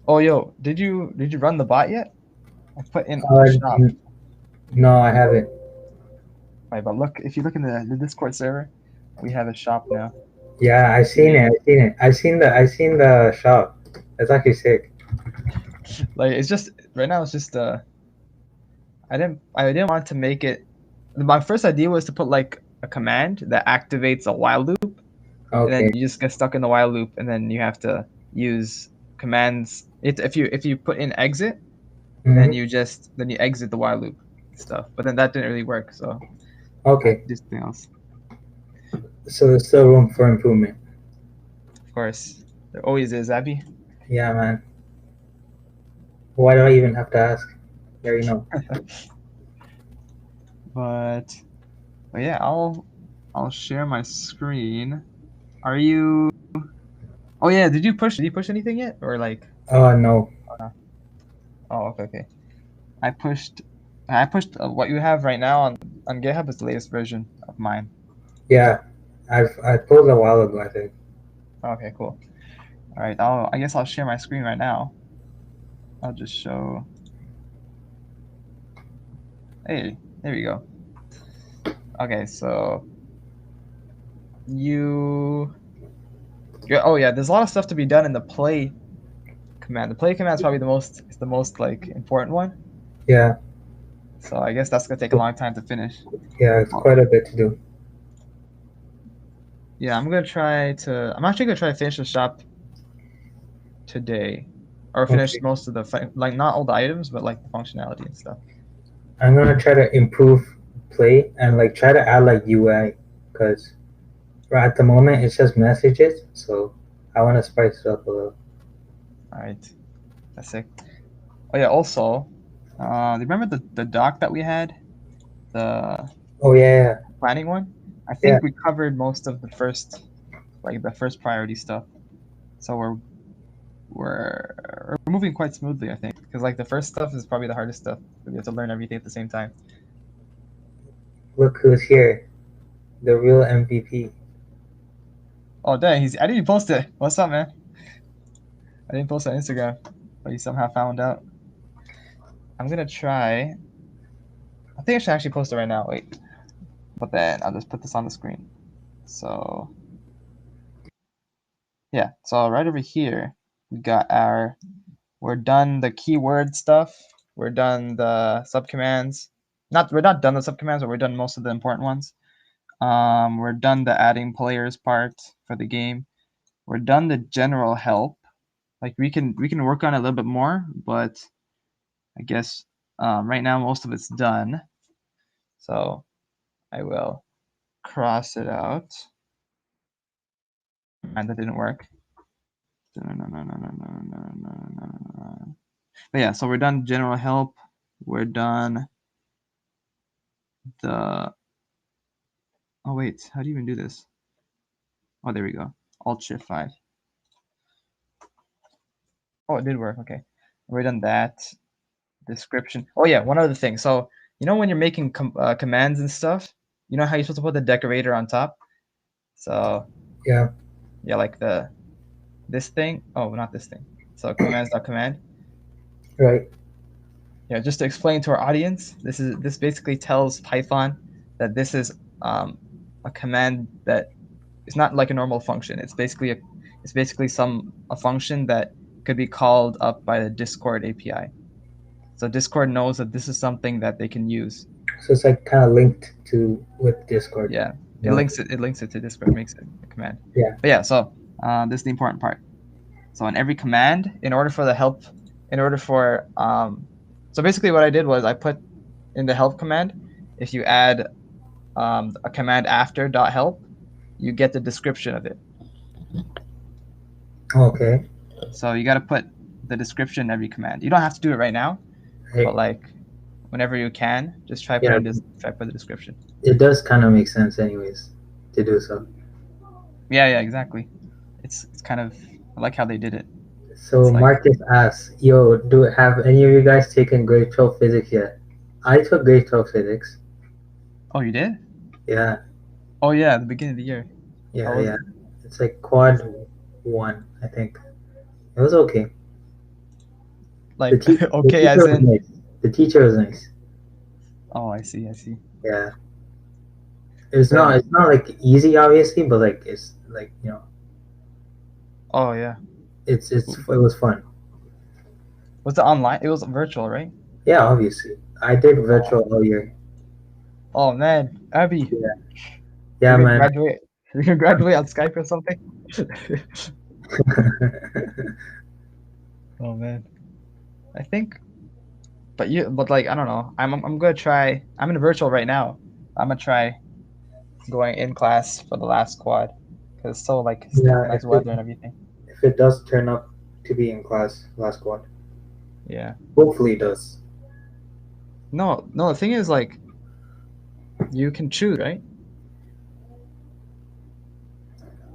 Oh, yo, did you run the bot yet? I put in a Uh, shop. no, I haven't. Right, but look, if you look in the Discord server, we have a shop now. Yeah, I seen it. Yeah. I seen it. I seen the shop. That's actually sick. Like it's just right now. It's just I didn't want to make it. My first idea was to put like a command that activates a while loop, and then Okay. you just get stuck in the while loop, and then you have to use commands. If you put in exit, then Mm-hmm. you exit the while loop and stuff. But then that didn't really work, so I had Okay. to do something else. So there's still room for improvement. Of course, there always is, Abby. Yeah, man. Why do I even have to ask? You already know. but but yeah, I'll share my screen. Are you? Oh yeah, did you push anything yet, or like? Oh no. Uh, oh, okay, okay. I pushed I pushed what you have right now on GitHub is the latest version of mine. Yeah, I posed a while ago. I think. Okay, cool. All right, I guess I'll share my screen right now. I'll just show. Hey, there we go. Okay, so you. Oh yeah, there's a lot of stuff to be done in the play command. The play command is probably the most like important one. Yeah, So I guess that's gonna take a long time to finish. yeah, it's Well, quite a bit to do. yeah, I'm actually gonna try to finish the shop today, or finish Okay, most of like not all the items, but like the functionality and stuff. I'm gonna try to improve play and like try to add like UI because at the moment it's just messages. So I want to spice it up a little. All right, that's sick. Oh yeah, also, remember the doc that we had, the Oh yeah, planning one? I yeah, think we covered most of the first priority stuff. So we're moving quite smoothly, I think, because like the first stuff is probably the hardest stuff. We have to learn everything at the same time. look who's here, the real MVP. Oh dang, I didn't even post it. What's up, man? I didn't post it on Instagram, but he somehow found out. I'm gonna try. I think I should actually post it right now. Wait, but then I'll just put this on the screen. So yeah, so right over here we got we're done the keyword stuff. We're done the subcommands. We're not done the subcommands, but we're done most of the important ones. We're done the adding players part for the game. We're done the general help. Like we can work on it a little bit more, but I guess right now most of it's done. So I will cross it out. And that didn't work. But yeah, so we're done general help. We're done the. Oh wait, how do you even do this? Oh, there we go. Alt Shift 5. Oh, it did work. Okay, we're done that. Description. Oh yeah, one other thing. So when you're making commands and stuff, you know how you're supposed to put the decorator on top. So Yeah, yeah, like this thing. Oh, not this thing. So commands.command. right. Yeah, just to explain to our audience, this basically tells Python that this is a command that is not like a normal function. It's basically a function that could be called up by the Discord API. So Discord knows that this is something that they can use. So it's like kind of linked to with Discord. Yeah, it No. links it. It links it to Discord, makes it a command. Yeah. But yeah, so this is the important part. So in every command, in order for so basically what I did was I put in the help command, if you add a command after .help, you get the description of it. Okay. So you got to put the description in every command. You don't have to do it right now, but Hey. like whenever you can, just Yeah, try put the description. it does kind of make sense, anyways, to do so. Yeah, yeah, exactly. It's kind of I like how they did it. So It's like, Marcus asks, "Yo, do have any of you guys taken grade 12 physics yet?" I took grade 12 physics. oh, you did? Yeah, Oh yeah, at the beginning of the year. How yeah, was yeah. it? It's like quad one, I think. It was okay. The Like te- the okay, teacher as was in. nice. The teacher was nice. Oh, I see. I see. Yeah. It's not. Then. It's not like easy, obviously, but like it's like Oh yeah. it was fun. Was it online? It was virtual, right? Yeah, obviously. I did Oh. virtual all year. Oh man, Abby, Yeah. you're Yeah, gonna man. graduate. You're gonna graduate on Skype or something. Oh man, I think. But like I don't know. I'm gonna try. I'm in virtual right now. I'm gonna try going in class for the last quad because it's so like Yeah, nice weather and everything. if it does turn up to be in class last one. Yeah. Hopefully it does. No, no. The thing is like you can choose, right?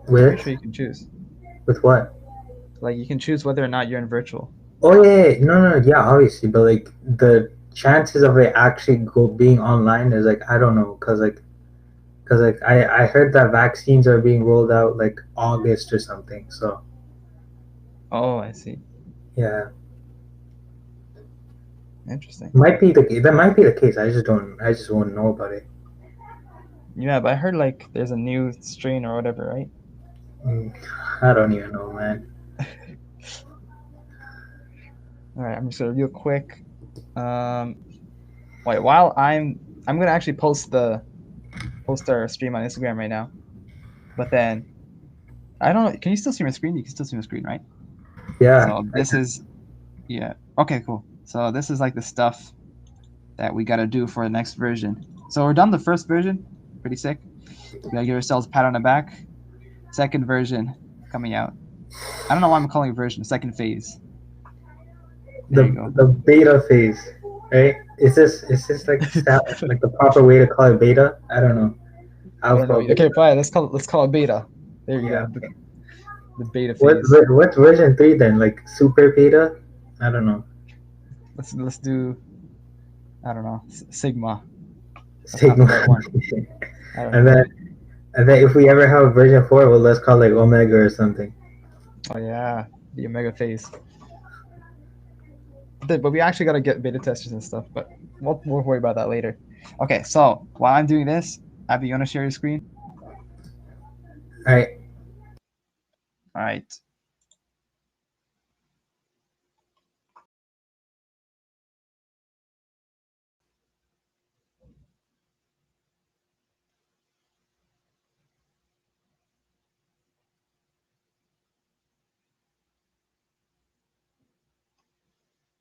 I'm pretty With sure you can choose. with what? Like you can choose whether or not you're in virtual. Oh yeah. No, no, yeah, obviously, but like the chances of it actually being online is like I don't know, cause like I heard that vaccines are being rolled out like August or something. So Oh, I see. yeah, Interesting. that might be the case. I just won't know about it. Yeah, but I heard like there's a new strain or whatever, right? Mm, I don't even know, man. All right, I'm just gonna real quick. Um, wait, while I'm gonna actually post our stream on Instagram right now. But then I don't know. Can you still see my screen? You can still see my screen, right? Yeah, So this is yeah. Okay, cool. So this is like the stuff that we gotta do for the next version. So we're done the first version. Pretty sick. We gotta give ourselves a pat on the back. Second version coming out. I don't know why I'm calling it version. Second phase. There you go. the beta phase, right? Is this like the proper way to call it beta? I don't know. I don't know. Alpha, Okay, beta. fine. Let's call it beta. There you Yeah. go. Okay. The beta phase. What's version 3 then? Like super beta? I don't know. Let's do I don't know Sigma. That's not the Sigma. right one. I don't and know. then and then if we ever have version 4, well, let's call it like Omega or something. Oh yeah, the Omega phase. But we actually gotta get beta testers and stuff. But we'll worry about that later. Okay, so while I'm doing this, Abby, you wanna share your screen? All right. All right.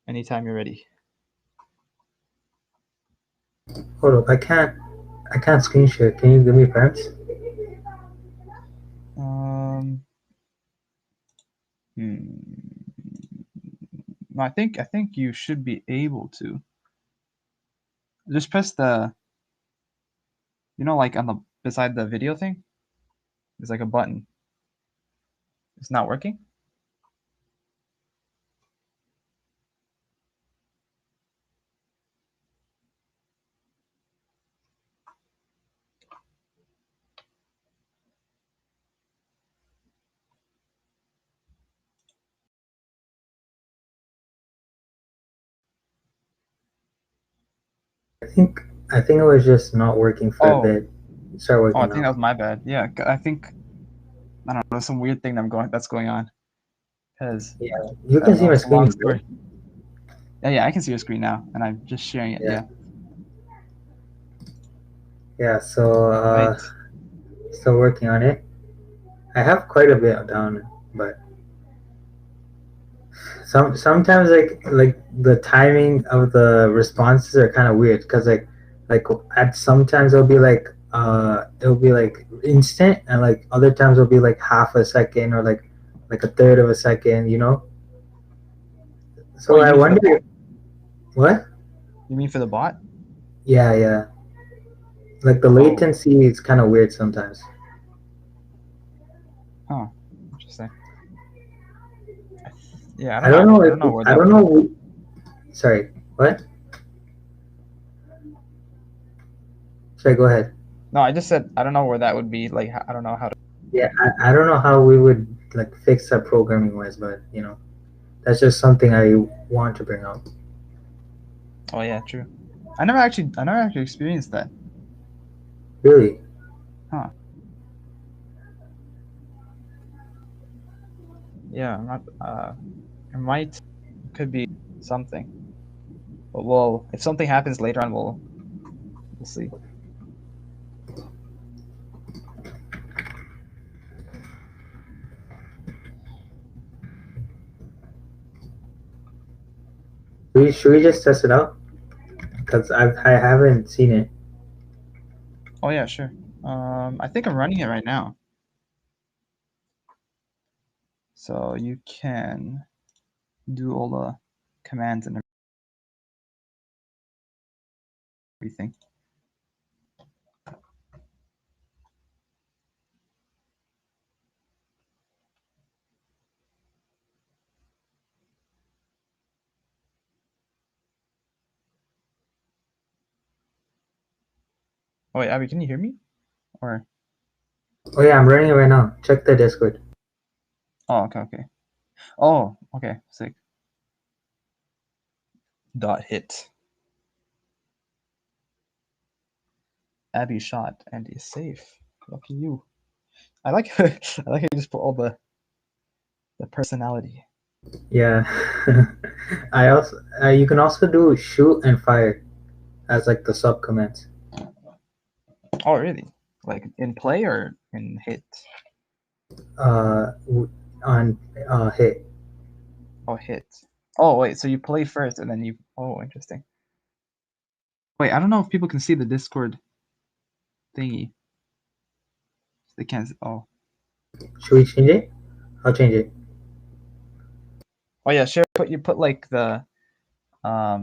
Anytime you're ready. Hold up. I can't screen share. Can you give me perms? Um. No, I think you should be able to. Just press the, like on the beside the video thing. There's like a button. It's not working. I think it was just not working for a Oh, bit. Start oh, I working think now. that was my bad. Yeah, I think I don't know. There's some weird thing that's going on. Cause Yeah, you I can don't see know. my It's a long screen, right? story. Yeah, I can see your screen now, and I'm just sharing it. Yeah. Yeah. Yeah. So Right. still working on it. I have quite a bit down, but sometimes like the timing of the responses are kind of weird because like at sometimes it'll be like instant, and like other times it'll be like half a second or like a third of a second, you know. Oh, So you I mean for the wonder bot? what. You mean for the bot? Yeah, yeah. Like the Oh, latency is kind of weird sometimes. huh. Interesting. Yeah, I I don't know. don't know I if don't know where I that don't would come from. know. Sorry, what? Sorry, go ahead. No, I just said I don't know where that would be. Like, I don't know how to. Yeah, I don't know how we would like fix that programming wise, but that's just something want to bring up. Oh yeah, true. I never actually experienced that. Really? Huh. Yeah, I'm not. It might, could be something. But if something happens later on, we'll see. Should we just test it out? Because I haven't seen it. Oh yeah, sure. I think I'm running it right now. So you can do all the commands and everything. Oh wait, Abby, can you hear me? Or Oh yeah, I'm running it right now. Check the Discord. oh, okay. Oh, okay, sick. Dot hit. Abby shot and is safe. Lucky you. I like I like how you just put all the personality. Yeah. I also you can also do shoot and fire as like the sub commands. Oh really? Like in play or in hit? On hit. Oh hit. Oh wait, so you play first and then you oh interesting. Wait, I don't know if people can see the Discord thingy. They can't oh. Should we change it? I'll change it. Oh yeah, sure. But you put like the I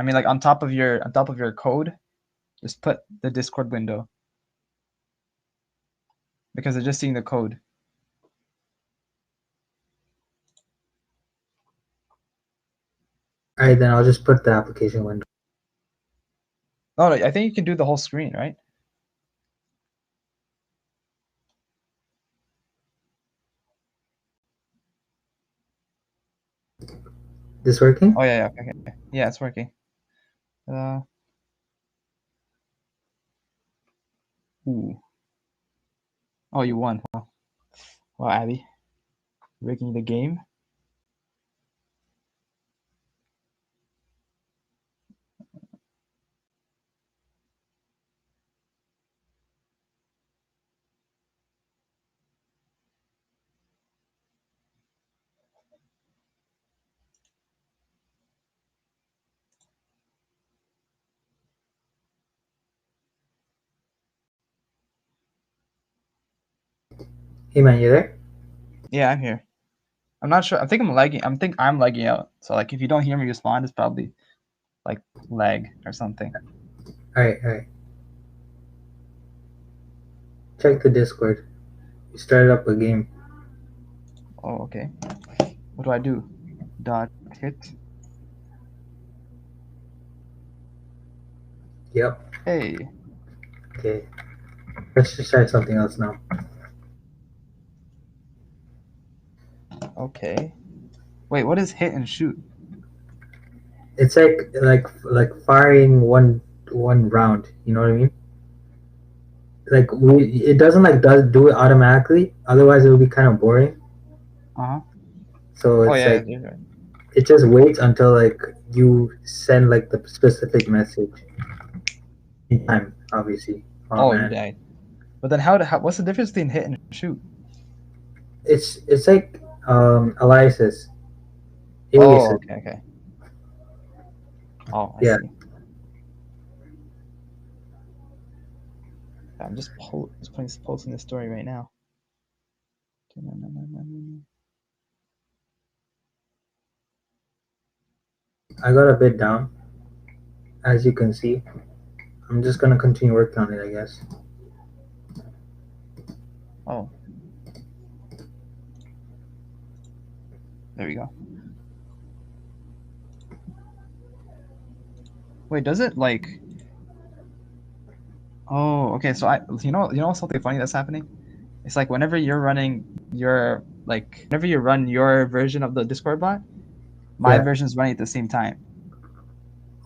mean like on top of your code, just put the Discord window. Because they're just seeing the code. Alright, then I'll just put the application window. Oh, I think you can do the whole screen, right? This working? Oh yeah, okay. Yeah, it's working. Ooh. Oh, you won. Well, Abby, rigging the game. Hey man, you there? Yeah, I'm here. I'm not sure. I think I'm lagging. I'm lagging out. So like, if you don't hear me respond, it's probably like lag or something. Alright. Check the Discord. You started up a game. Oh, okay. What do I do? Dot hit. Yep. Hey. Okay. Let's just try something else now. Okay. Wait, what is hit and shoot? It's like firing one round. You know what I mean? Like it doesn't like do it automatically. Otherwise, it would be kind of boring. Uh huh. So Oh it's yeah, like you're right. it just waits until like you send like the specific message in time, obviously. Oh Oh, you man, died. But then what's the difference between hit and shoot? it's like Aliases, Oh, Aliases. okay. Oh, I Yeah, see. I'm just posting this story right now. I got a bit down, as you can see. I'm just gonna continue working on it, I guess. Oh, there we go. Wait, does it like? Oh, okay. So you know something funny that's happening? It's like whenever you run your version of the Discord bot, My Yeah. version is running at the same time.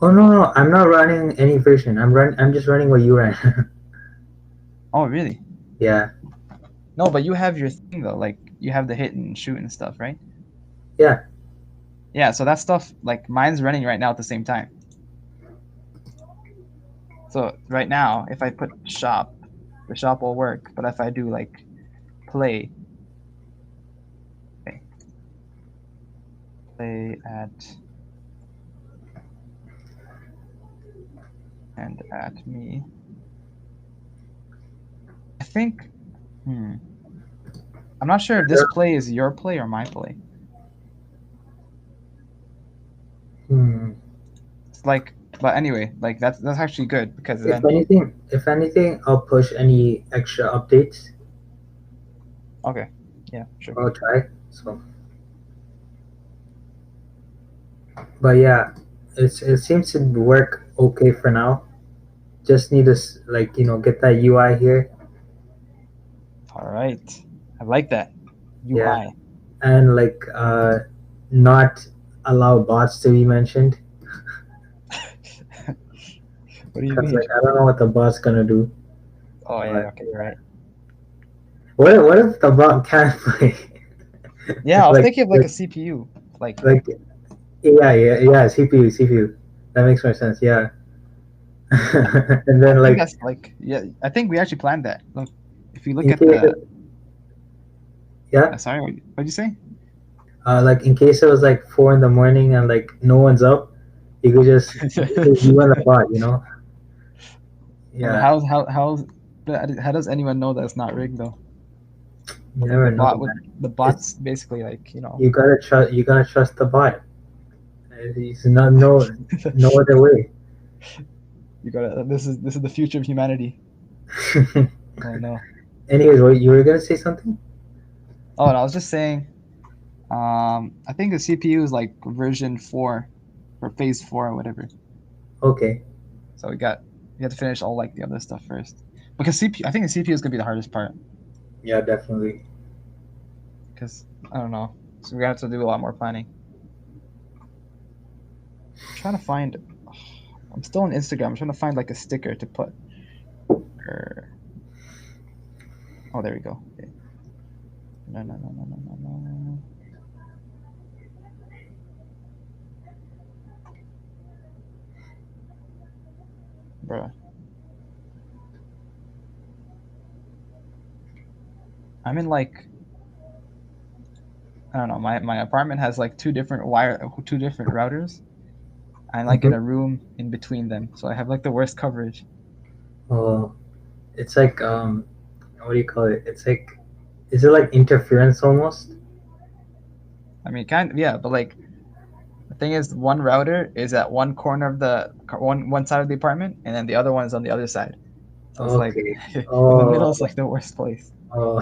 Oh no, no, I'm not running any version. I'm just running what you ran. Oh, really? Yeah. No, but you have your thing though. Like you have the hit and shoot and stuff, right? Yeah. Yeah. So that stuff, like mine's running right now at the same time. So right now, if I put shop, the shop will work. But if I do like play, okay, play at and at me, I think. Hmm. I'm not sure if this play is your play or my play. Hmm. It's like, but anyway, like that's actually good because If then anything, I'll push any extra updates. okay, yeah, sure. I'll try. So, but yeah, it seems to work okay for now. Just need to like get that UI here. All right, I like that Yeah, UI. and like not allow bots to be mentioned What do you because mean? like I don't know what the bot's gonna do. Oh yeah, But okay, you're right. what if the bot can't play? Yeah, I was like thinking of like a CPU, like like yeah, CPU. That makes more sense. Yeah. And I then think like that's like yeah. I think we actually planned that. Look, if you look in at case the yeah, sorry, what'd you say? like in case it was like 4 in the morning and like no one's up, you could just you and the bot, And Yeah, how does anyone know that it's not rigged though? you Like never know, man. the It's bot's basically like you gotta trust the bot. It's not no other way. you gotta this is the future of humanity. Oh no. Anyways, what you were gonna say something? Oh, and I was just saying, I think the CPU is like version 4 or phase 4 or whatever. Okay. So we have to finish all like the other stuff first. Because CPU, I think the CPU is gonna be the hardest part Yeah, definitely. because I don't know. So we have to do a lot more planning. I'm trying to find. I'm still on Instagram. I'm trying to find like a sticker to put. Or, oh, there we go. Okay. No, no, no, no, no, no, no, bro. I'm in like I don't know. My apartment has like two different routers. I'm like in Mm-hmm. a room in between them, so I have like the worst coverage. Oh, it's like what do you call it? It's like, is it like interference almost? I mean, yeah, but like the thing is, one router is at one corner of one side of the apartment, and then the other one is on the other side. So it's like Okay. in the middle Oh, is like the worst place. oh.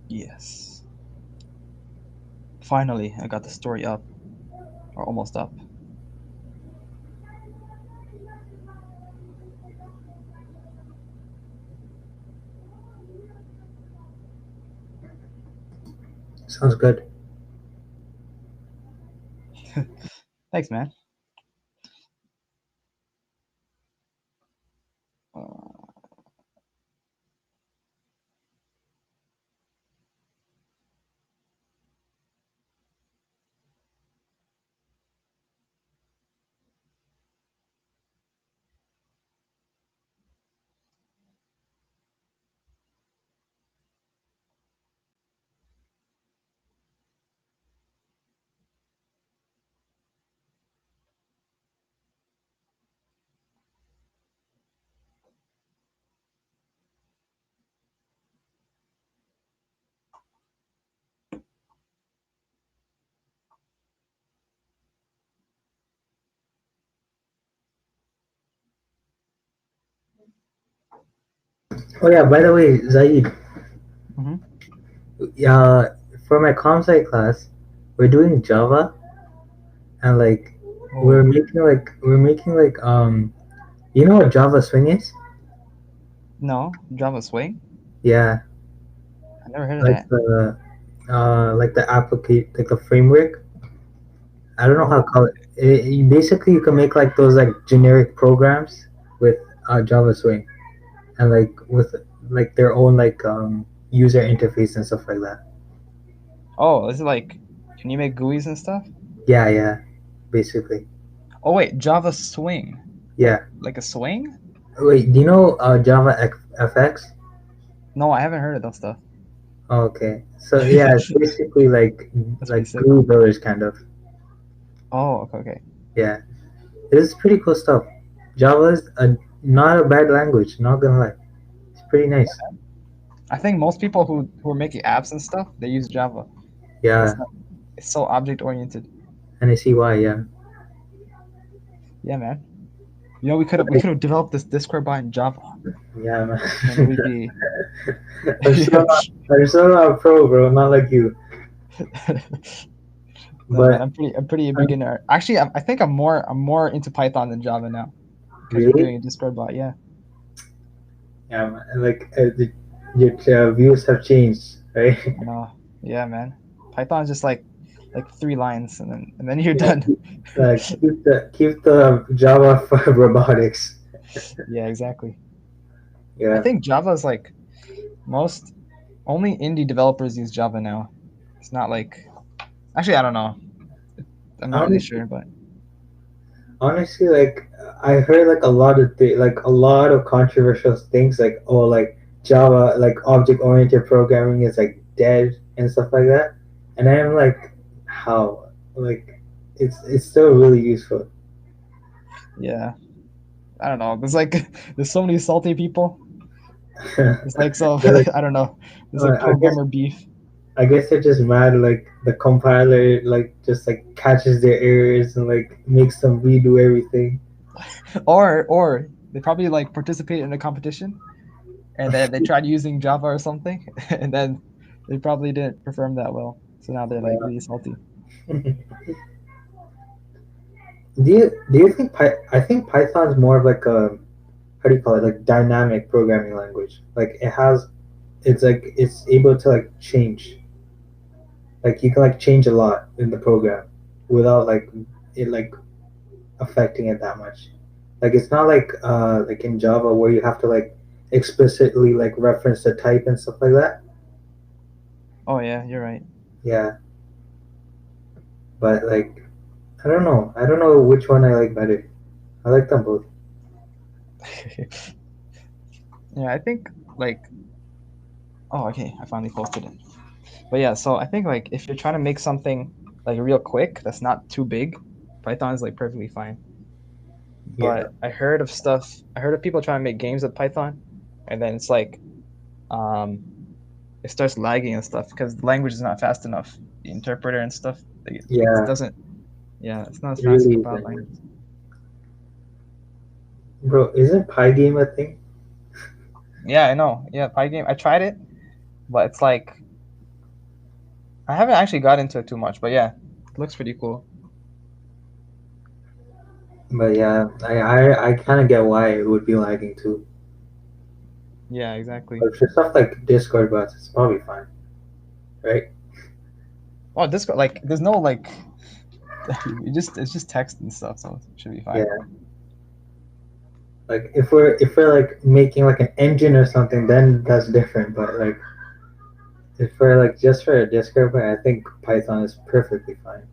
Yes. Finally, I got the story up, or almost up. Sounds good. Thanks, man. Uh, Oh yeah, by the way, Zaid, Hmm. uh, for my comp sci class, we're doing Java, and like Oh we're making like you know what Java Swing is? no, Java Swing. Yeah, I never heard of like that. like the applicate like the framework. I don't know how to Oh, call it. Basically, you can make like those like generic programs with Java Swing, and like with like their own like user interface and stuff like that. oh, is it like? Can you make GUIs and stuff? Yeah, yeah, basically. Oh wait, Java Swing, Yeah. like a swing? Wait, do you know Java FX? No, I haven't heard of that stuff. Okay, so yeah, it's basically That's pretty like sick. glue builders kind of. Oh, okay, okay. Yeah, it's pretty cool stuff. Java is not a bad language. Not gonna lie, it's pretty nice. I think most people who are making apps and stuff, they use Java. Yeah, It's not, it's so object oriented. and I see why. Yeah, Yeah, man. You know, we could have developed this Discord bot in Java, yeah, and we'd man. be. I'm I'm so not a pro, bro. Not like you, No, man, but I'm pretty a beginner. Actually, I think I'm more into Python than Java now because we're really, doing a Discord bot. Yeah, yeah, man. Like your views have changed, right? I know. Yeah, man. Python is just like 3 lines, and then you're Yeah, done. keep the Java for robotics. Yeah, exactly. I Yeah, think Java is like most only indie developers use Java now. It's not like actually I don't know. I'm not really honestly, sure, but honestly, like I heard like a lot of like a lot of controversial things, like oh, like Java, like object oriented programming is like dead and stuff like that, and I'm like, how? Like, it's still really useful. yeah, I don't know. There's like there's so many salty people. It's like so They're like, I don't know. There's like I guess programmer beef. they're just mad like the compiler like just like catches their errors and like makes them redo everything. Or they probably like participated in a competition and then they tried using Java or something and then they probably didn't perform that well. So now they're like really salty. Do you think I think Python's more of like a how do you call it like dynamic programming language. Like it has it's like it's able to like change. Like you can like change a lot in the program without like it like affecting it that much. Like it's not like in Java where you have to like explicitly like reference the type and stuff like that. Oh yeah, you're right. Yeah, but like I don't know. I don't know which one I like better. I like them both. Yeah, I think like oh okay, I finally posted it. But yeah, so I think like if you're trying to make something like real quick that's not too big, Python is like perfectly fine. Yeah. But I heard of people trying to make games with Python, and then it's like um it starts lagging and stuff because the language is not fast enough. The interpreter and stuff, it Yeah, doesn't. Yeah, it's not as it fast as really compiled isn't. language. Bro, isn't Pygame a thing? Yeah, I know. Yeah, Pygame. I tried it, but it's like I haven't actually got into it too much. But yeah, it looks pretty cool. But yeah, I kind of get why it would be lagging too. Yeah, exactly. But for stuff like Discord bots, it's probably fine, right? Oh, Discord, like, there's no like, it's just text and stuff, so it should be fine. Yeah. Like if we're like making like an engine or something, then that's different. But like if we're like just for a Discord bot, I think Python is perfectly fine.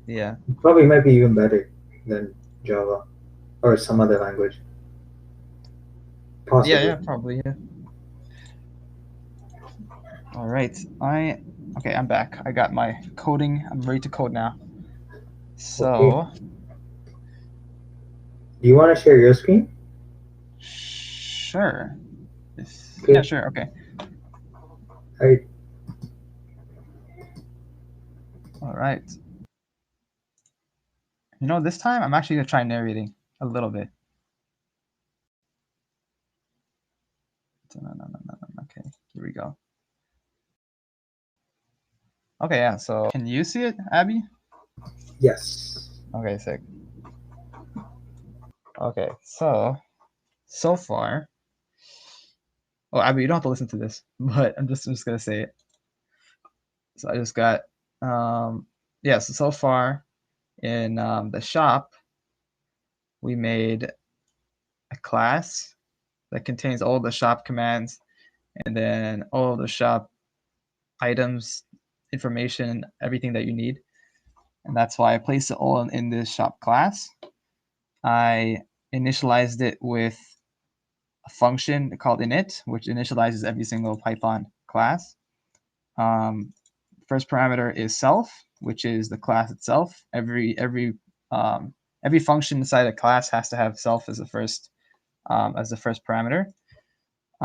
Yeah. Probably might be even better than Java or some other language, Yeah, possibly. yeah, probably. Yeah. All right. Okay, I'm back. I got my coding. I'm ready to code now. Okay. So, Do you want to share your screen? sure. Yeah, Okay. sure. Okay. All right. All right. You know, this time I'm actually gonna try narrating a little bit. Okay, here we go. Okay, yeah, so can you see it, Abby? Yes. Okay, sick. Okay, so far, oh, Abby, you don't have to listen to this, but I'm just gonna say it. So I just got, yeah, so far in the shop, we made a class that contains all the shop commands and then all the shop items, information, everything that you need. And that's why I placed it all in this shop class. I initialized it with a function called init, which initializes every single Python class. First parameter is self, which is the class itself. Every function inside a class has to have self as the first parameter.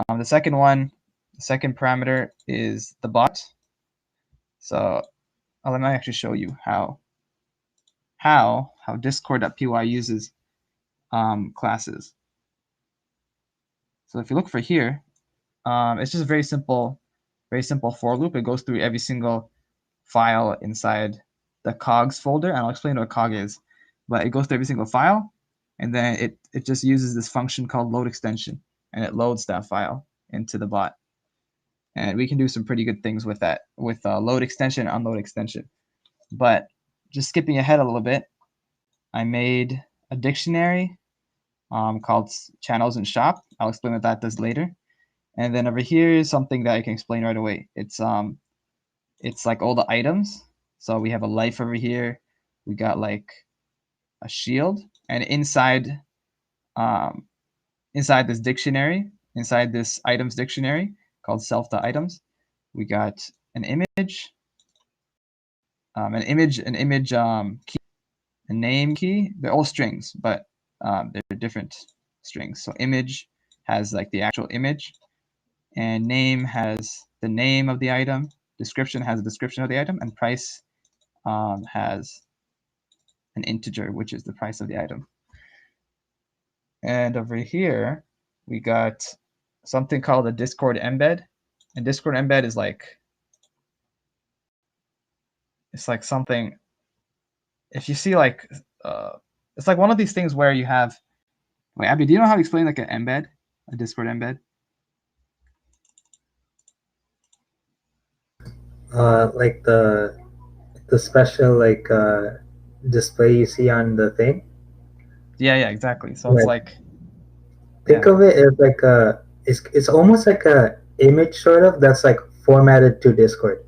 The second parameter is the bot. So let me actually show you how Discord.py uses classes. So if you look for here, it's just a very simple for loop. It goes through every single file inside the cogs folder, and I'll explain what a cog is. But it goes through every single file, and then it just uses this function called load extension, and it loads that file into the bot. And we can do some pretty good things with that, with load extension, unload extension. But just skipping ahead a little bit, I made a dictionary called channels and shop. I'll explain what that does later. And then over here is something that I can explain right away. It's like all the items. So we have a life over here. We got like a shield, and inside this dictionary, inside this items dictionary called self.items, we got an image, key, a name key. They're all strings, but they're different strings. So image has like the actual image, and name has the name of the item, description has a description of the item, and price has an integer, which is the price of the item. And over here, we got something called a Discord embed. And Discord embed is like, it's like something, if you see like, it's like one of these things where you have, wait, Abby, do you know how to explain like an embed, a Discord embed? Like the special like display you see on the thing. Yeah, exactly. So it's like, Think yeah. of it as like it's almost like a image sort of that's like formatted to Discord.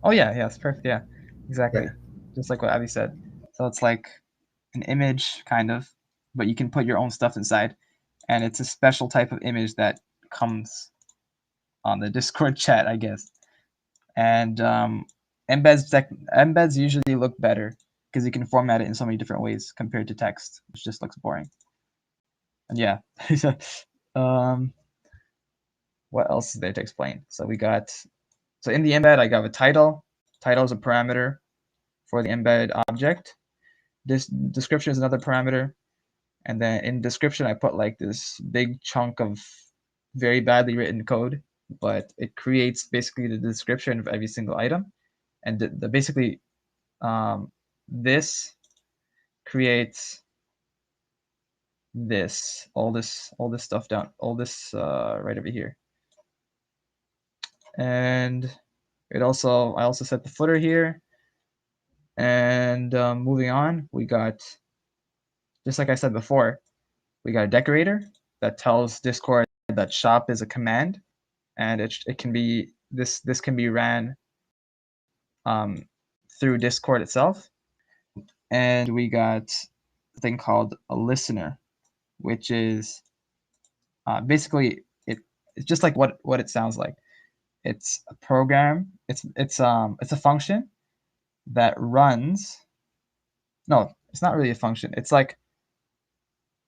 Oh yeah, it's perfect. Yeah, exactly. Yeah. Just like what Abby said. So it's like an image kind of, but you can put your own stuff inside, and it's a special type of image that comes on the Discord chat, I guess. And embeds usually look better because you can format it in so many different ways compared to text, which just looks boring. And yeah, what else is there to explain? So we got, so in the embed, I got a title. Title is a parameter for the embed object. This description is another parameter. And then in description, I put like this big chunk of very badly written code, but it creates basically the description of every single item. And basically, this creates all this stuff down, all this right over here. And I also set the footer here. And moving on, we got, just like I said before, we got a decorator that tells Discord that shop is a command, and it can be, this can be ran through Discord itself. And we got a thing called a listener, which is basically it's just like what it sounds like. It's a program. It's a function that runs. No, it's not really a function. It's like,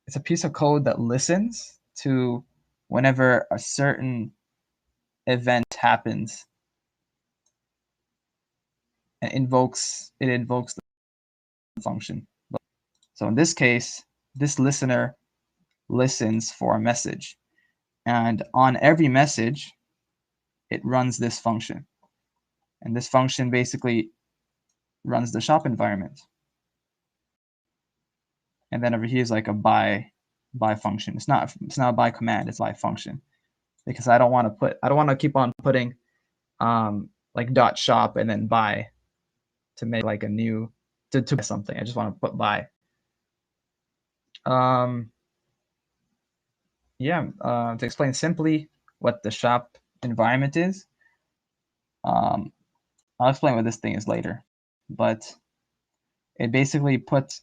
it's a piece of code that listens to whenever a certain event happens and invokes the function. So in this case, this listener listens for a message, And on every message, it runs this function. And this function basically runs the shop environment. And then over here is like a by function. It's not a by command, it's by function. Because I don't want to keep on putting like dot shop and then by to make like a new to buy something. I just want to put by. To explain simply what the shop environment is, I'll explain what this thing is later, but it basically puts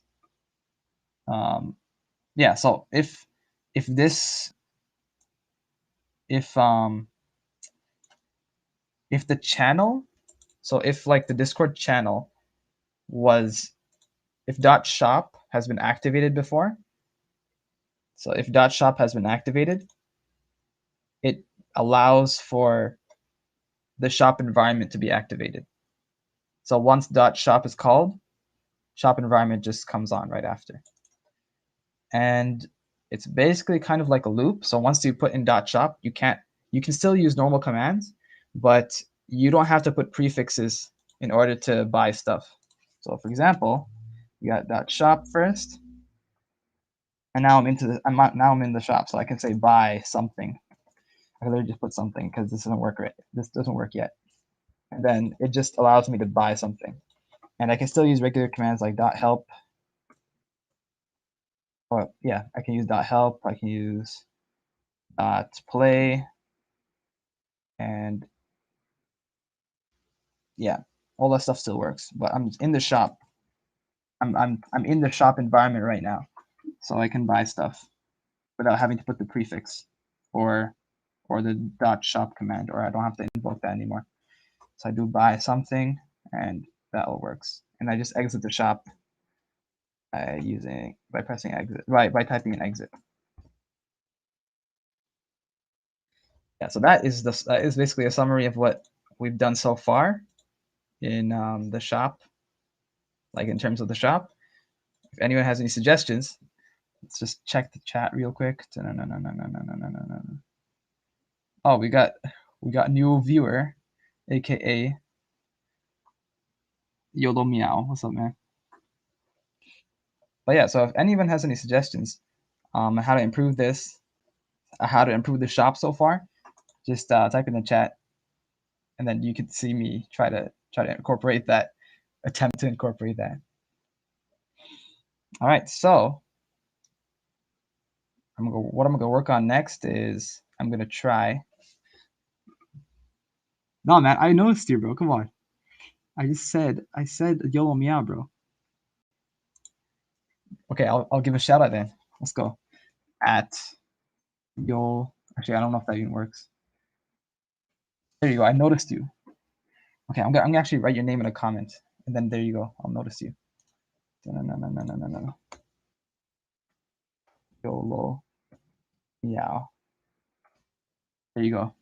so if the channel, so if like the Discord channel was, if dot shop has been activated before, so if dot shop has been activated, it allows for the shop environment to be activated. So once dot shop is called, shop environment just comes on right after. And it's basically kind of like a loop. So once you put in dot shop, you can still use normal commands, but you don't have to put prefixes in order to buy stuff. So for example, you got dot shop first, and now I'm in the shop, so I can say buy something. I literally just put something because this doesn't work right. This doesn't work yet. And then it just allows me to buy something. And I can still use regular commands like dot help. Or yeah, I can use dot help. I can use dot play, and yeah, all that stuff still works. But I'm in the shop. I'm in the shop environment right now, so I can buy stuff without having to put the prefix or the dot shop command, or I don't have to invoke that anymore. So I do buy something, and that all works. And I just exit the shop by pressing exit, by typing in exit. Yeah, so that is basically a summary of what we've done so far in the shop, like in terms of the shop. If anyone has any suggestions, let's just check the chat real quick. Oh, we got a new viewer, aka Yolo Meow. What's up, man? But yeah, so if anyone has any suggestions on how to improve this, how to improve the shop so far, just type in the chat, and then you can see me try to incorporate that, attempt to incorporate that. All right, so what I'm gonna work on next is I'm gonna try. No, man, I noticed you, bro. Come on. I said YOLO meow, bro. Okay, I'll give a shout out then. Let's go. At YOLO. Actually, I don't know if that even works. There you go. I noticed you. Okay, I'm gonna actually write your name in a comment, and then there you go. I'll notice you. No. YOLO meow. There you go.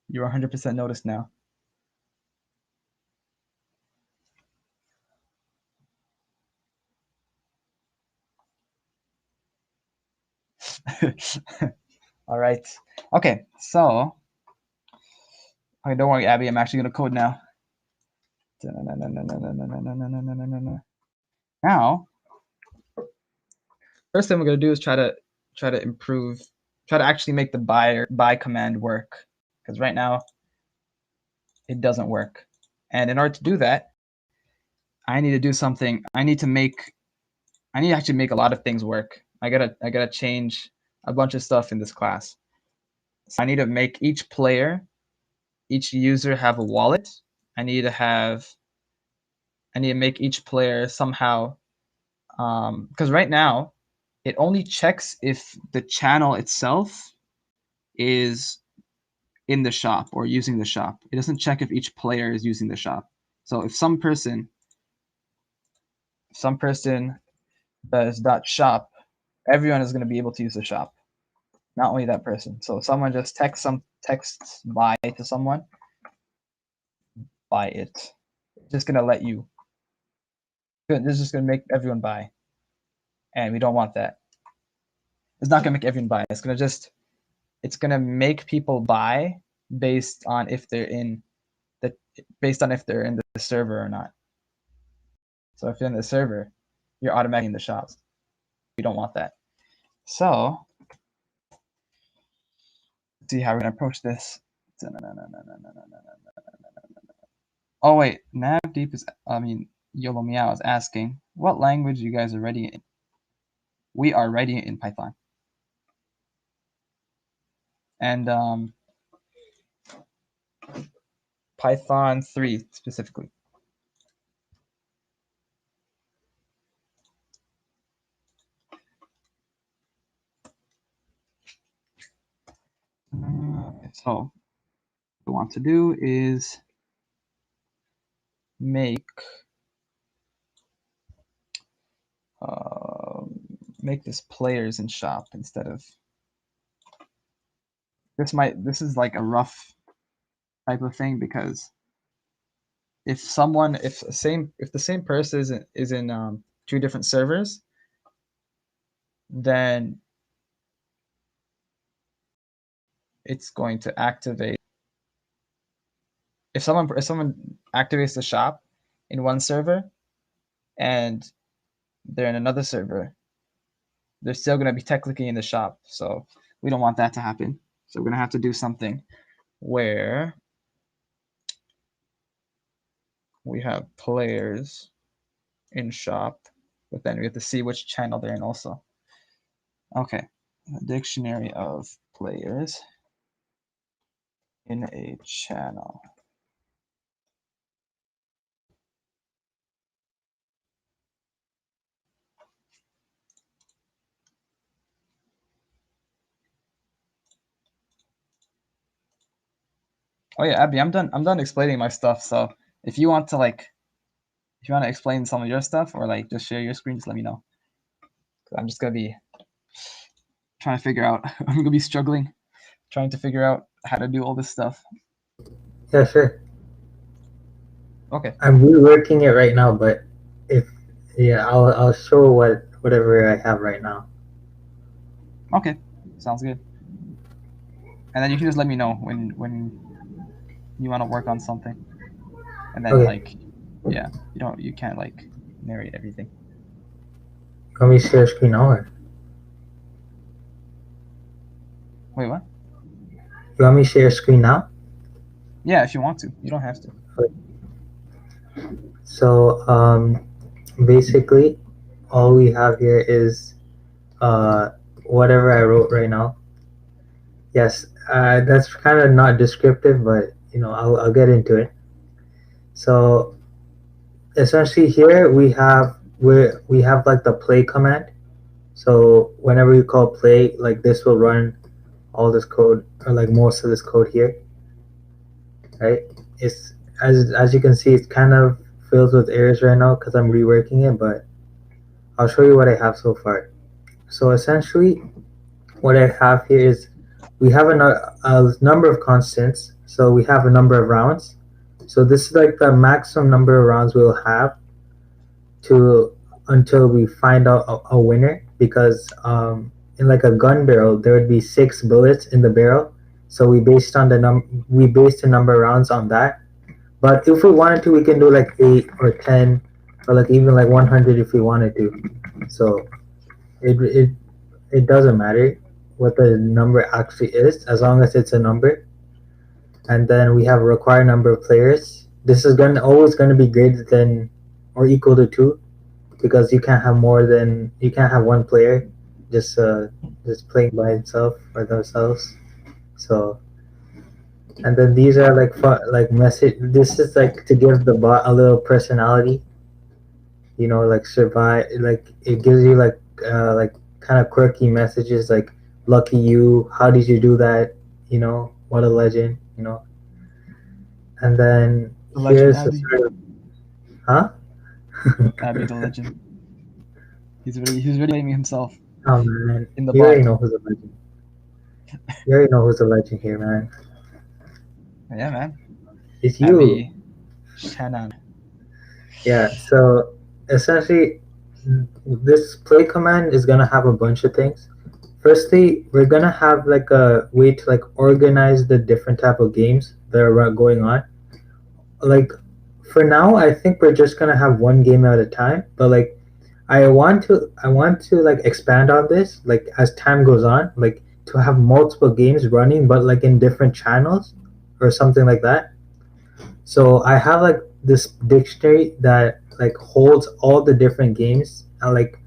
You're 100% noticed now. All right. Okay, so okay, don't worry, Abby. I'm actually gonna code now. Now, first thing we're gonna do is try to improve, try to actually make the buy command work, because right now it doesn't work. And in order to do that, I need to do something. I need to actually make a lot of things work. I gotta change a bunch of stuff in this class. So I need to make each user have a wallet. I need to make each player somehow, because right now it only checks if the channel itself is in the shop or using the shop. It doesn't check if each player is using the shop. So if some person does .shop, everyone is going to be able to use the shop. Not only that person. So if someone just texts buy to someone, buy it. It's just going to let you. This is just going to make everyone buy, and we don't want that. It's not gonna make everyone buy. It's gonna make people buy based on if they're in the server or not. So if you're in the server, you're automatically in the shops. We don't want that. So let's see how we're gonna approach this. Oh wait, Navdeep is Yolo Meow is asking what language you guys are writing in. We are writing it in Python. And Python 3 specifically. So what we want to do is make this players in shop instead of this is like a rough type of thing, because if the same person is in 2 different servers, then it's going to activate. If someone activates the shop in one server and they're in another server, they're still going to be technically in the shop. So we don't want that to happen. So we're going to have to do something where we have players in shop, but then we have to see which channel they're in also. Okay, a dictionary of players in a channel. Oh yeah, Abby, I'm done explaining my stuff. So if you want to explain some of your stuff or like just share your screen, just let me know. I'm just gonna be trying to figure out. I'm gonna be struggling, trying to figure out how to do all this stuff. Yeah, sure. Okay. I'm reworking it right now, but I'll show whatever I have right now. Okay, sounds good. And then you can just let me know when you want to work on something, and then Okay. you can't like narrate everything. You want me to share screen now, or Wait, what? you want me to share screen now? Yeah, if you want to, you don't have to. So basically, all we have here is whatever I wrote right now. Yes, that's kind of not descriptive, but I'll get into it. So essentially, here we have like the play command. So whenever you call play, like this will run all this code, or like most of this code here, right? It's as you can see, it's kind of filled with errors right now because I'm reworking it, but I'll show you what I have so far. So essentially, what I have here is we have a number of constants. So we have a number of rounds. So this is like the maximum number of rounds we'll have to until we find out a winner, because in like a gun barrel there would be 6 bullets in the barrel. So we based the number of rounds on that. But if we wanted to, we can do like 8 or 10 or like even like 100 if we wanted to. So it doesn't matter what the number actually is, as long as it's a number. And then we have a required number of players. This is always going to be greater than or equal to 2, because you can't have one player just playing by himself or themselves. So, and then these are like message. This is like to give the bot a little personality. Like survive. Like it gives you like kind of quirky messages like "lucky you," "how did you do that?" "what a legend." And then The legend, here's Abby. Huh? Abby, the legend. He's already me himself. Oh man, In the you already bot. know who's a legend. You already know who's a legend here, man. Yeah, man. It's you. Abby Shannon. Yeah. So essentially, this play command is gonna have a bunch of things. Firstly, we're gonna have like a way to like organize the different type of games that are going on. Like for now, I think we're just gonna have one game at a time. But like I want to like expand on this like as time goes on, like to have multiple games running, but like in different channels or something like that. So I have like this dictionary that like holds all the different games and like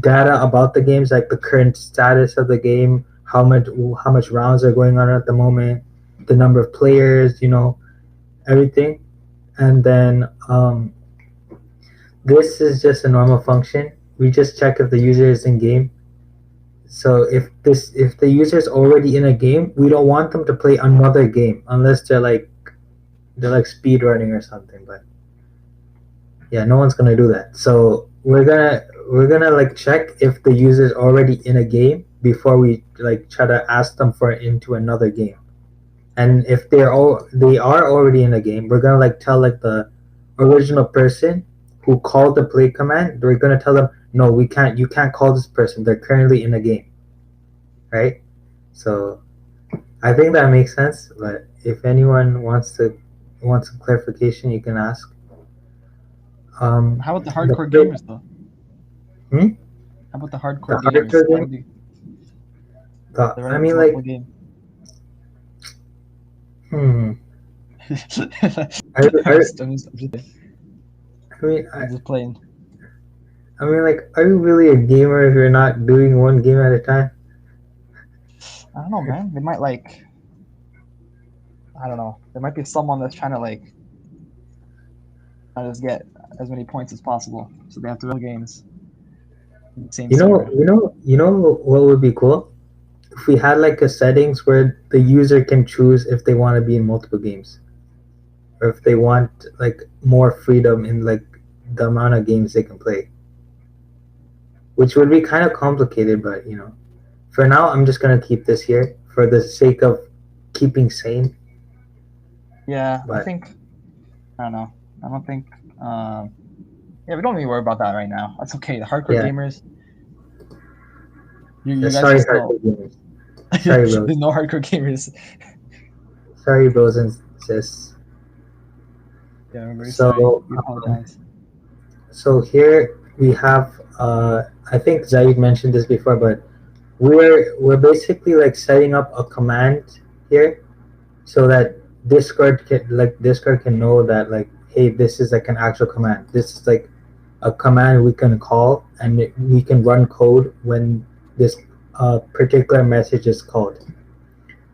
data about the games, like the current status of the game, how much rounds are going on at the moment, the number of players, everything. And then this is just a normal function. We just check if the user is in game. So if the user is already in a game, we don't want them to play another game unless they're like speed running or something. But yeah, no one's gonna do that. So we're gonna like check if the user is already in a game before we like try to ask them for into another game. And if they are already in a game, we're gonna like tell like the original person who called the play command. We're gonna tell them, no, we can't. You can't call this person. They're currently in a game, right? So I think that makes sense. But if anyone wants some clarification, you can ask. How about the The hardcore first, gamers though? hmm? How about the The hardcore gamers? hardcore How game. would you The they I run mean like multiple games? hmm. I, I'm I, just, I'm just, I'm just, I mean I, I'm just playing. I mean like are you really a gamer if you're not doing one game at a time? I don't know, man. They might like. I don't know. There might be someone that's trying to like just get as many points as possible, so they have to run games in the same You know, server. you know, you know what would be cool? If we had like a settings where the user can choose if they want to be in multiple games or if they want like more freedom in like the amount of games they can play, which would be kind of complicated, but for now I'm just gonna keep this here for the sake of keeping sane. Yeah, I But think I don't know. I don't think. Um, yeah, we don't need to worry about that right now. That's okay. The hardcore yeah, gamers, yeah, you guys are sorry, still. hardcore gamers. Sorry, bros. There's no hardcore gamers. Sorry, bros and sis. Yeah, I'm very sorry. So, We apologize. so here we have. I think Zaid mentioned this before, but we're basically like setting up a command here so that Discord can know that like, hey, this is like an actual command. This is like a command we can call and we can run code when this particular message is called.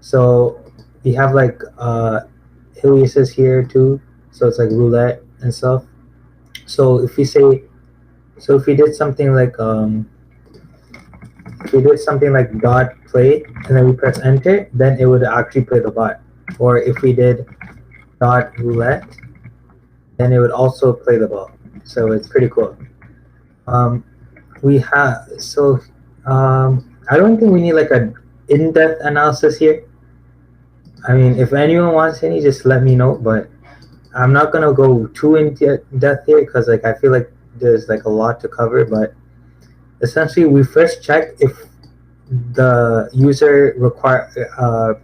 So we have like aliases here too. So it's like roulette and stuff. So if we did something like dot play and then we press enter, then it would actually play the bot. Or if we did dot roulette, then it would also play the ball. So it's pretty cool. Um, we have so I don't think we need like a in-depth analysis here. I mean, if anyone wants any, just let me know. But I'm not gonna go too in depth here because like I feel like there's like a lot to cover. But essentially, we first check if the user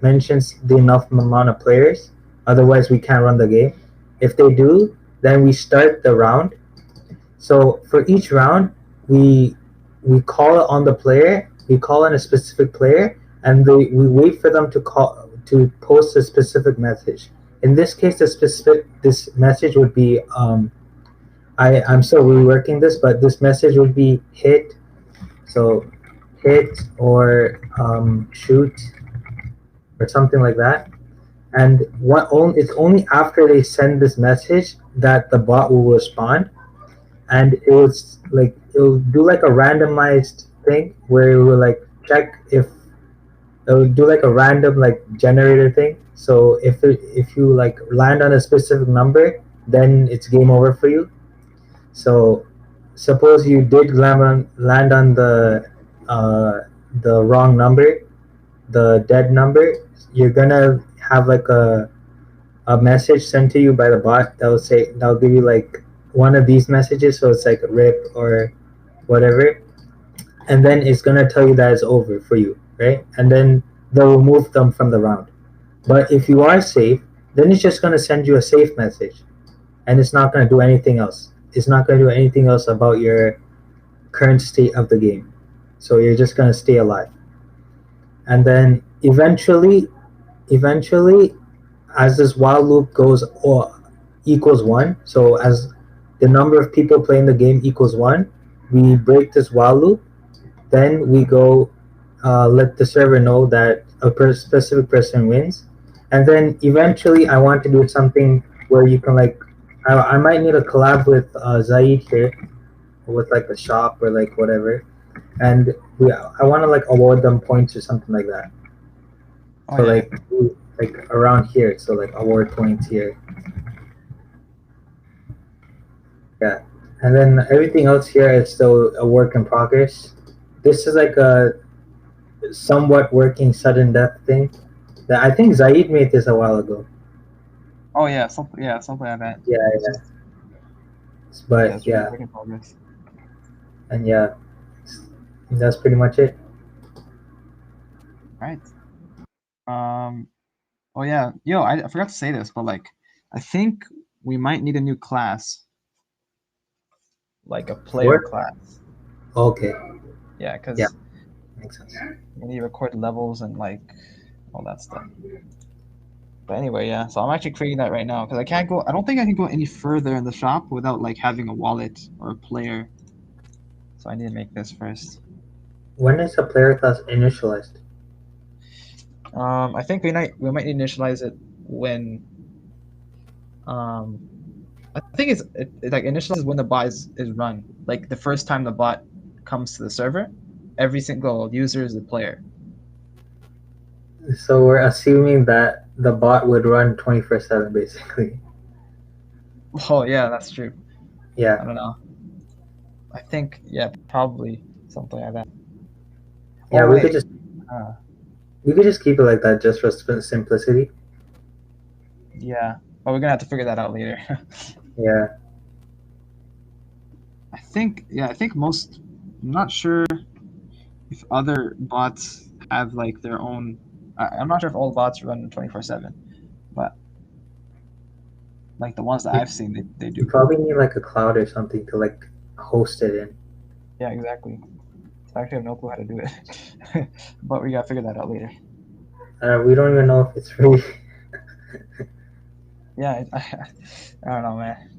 mentions the enough amount of players. Otherwise, we can't run the game. If they do, then we start the round. So for each round, we call on the player. We call on a specific player, and we wait for them to post a specific message. In this case, this message would be I'm still reworking this, but this message would be hit. So hit or shoot or something like that. And it's only after they send this message that the bot will respond, and it will do like a randomized thing where it will like check if it will do like a random like generator thing. So if you like land on a specific number, then it's game over for you. So suppose you did land on uh, the wrong number, the dead number, you're gonna have like a message sent to you by the bot that'll give you like one of these messages. So it's like rip or whatever. and then it's gonna tell you that it's over for you, right? And then they'll remove them from the round. But if you are safe, then it's just gonna send you a safe message, and it's not gonna do anything else. It's not gonna do anything else about your current state of the game. So you're just gonna stay alive. And then eventually, as this while loop goes or equals one, so as the number of people playing the game equals one, we break this while loop. Then we go let the server know that a specific person wins, and then eventually I want to do something where you can like I might need a collab with Zaid here with like a shop or like whatever, and I want to like award them points or something like that. Oh So yeah. like around here, so like award points here, yeah, and then everything else here is still a work in progress. This is like a somewhat working sudden death thing. That I think Zaid made this a while ago. Oh yeah. Something like that. Yeah, It's yeah. just yeah. But It's really yeah, work in progress. and yeah, that's pretty much it. Right. Um. Oh yeah. Yo, I forgot to say this, but like, I think we might need a new class, like a player Work. class. Okay. Yeah, Yeah, because makes sense. we need to record levels and like all that stuff. But anyway, yeah. So I'm actually creating that right now because I can't go. I don't think I can go any further in the shop without like having a wallet or a player. So I need to make this first. When is a player class initialized? I think we might initialize it when I think it like initializes when the bot is run. Like the first time the bot comes to the server, every single user is the player. So we're assuming that the bot would run 24/7 basically. Oh yeah, that's true. Yeah. I don't know. I think yeah, probably something like that. Yeah, Oh wait. Uh, we could just keep it like that just for simplicity. yeah, but we're gonna have to figure that out later. Yeah. I think most. I'm not sure if other bots have like their own. I'm not sure if all bots run 24/7, but like the ones that You, I've seen, they you do. probably need like a cloud or something to like host it in. Yeah, exactly. So I actually have no clue how to do it, but we gotta figure that out later. We don't even know if it's free. Yeah, I don't know, man.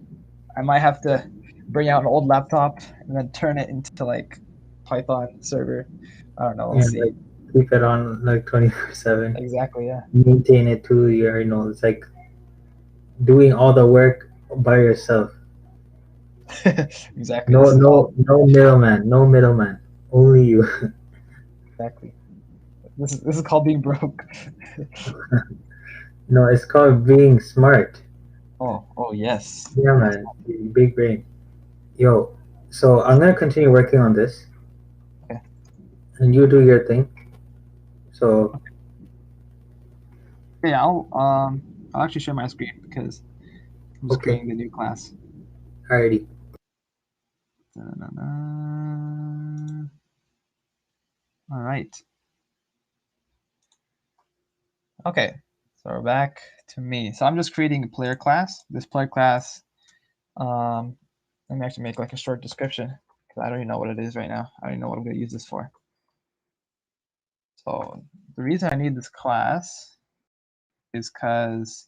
I might have to bring out an old laptop and then turn it into like Python server. I don't know. We'll And see. like keep it on like 24/7. Exactly. Yeah. Maintain it too. It's like doing all the work by yourself. Exactly. No, This is called no middleman. No middleman. Only you. exactly. This is called being broke. No, it's called being smart. Oh yes. Yeah, Yes. man. Big brain. Yo, so I'm gonna continue working on this, Okay. and you do your thing. So, Yeah. I'll actually share my screen because I'm just okay, creating the new class. alrighty. Da-da-da-da. All right. Okay. So we're back to me. So I'm just creating a player class. This player class. Um, let me actually make like a short description because I don't even know what it is right now. I don't even know what I'm going to use this for. So the reason I need this class is because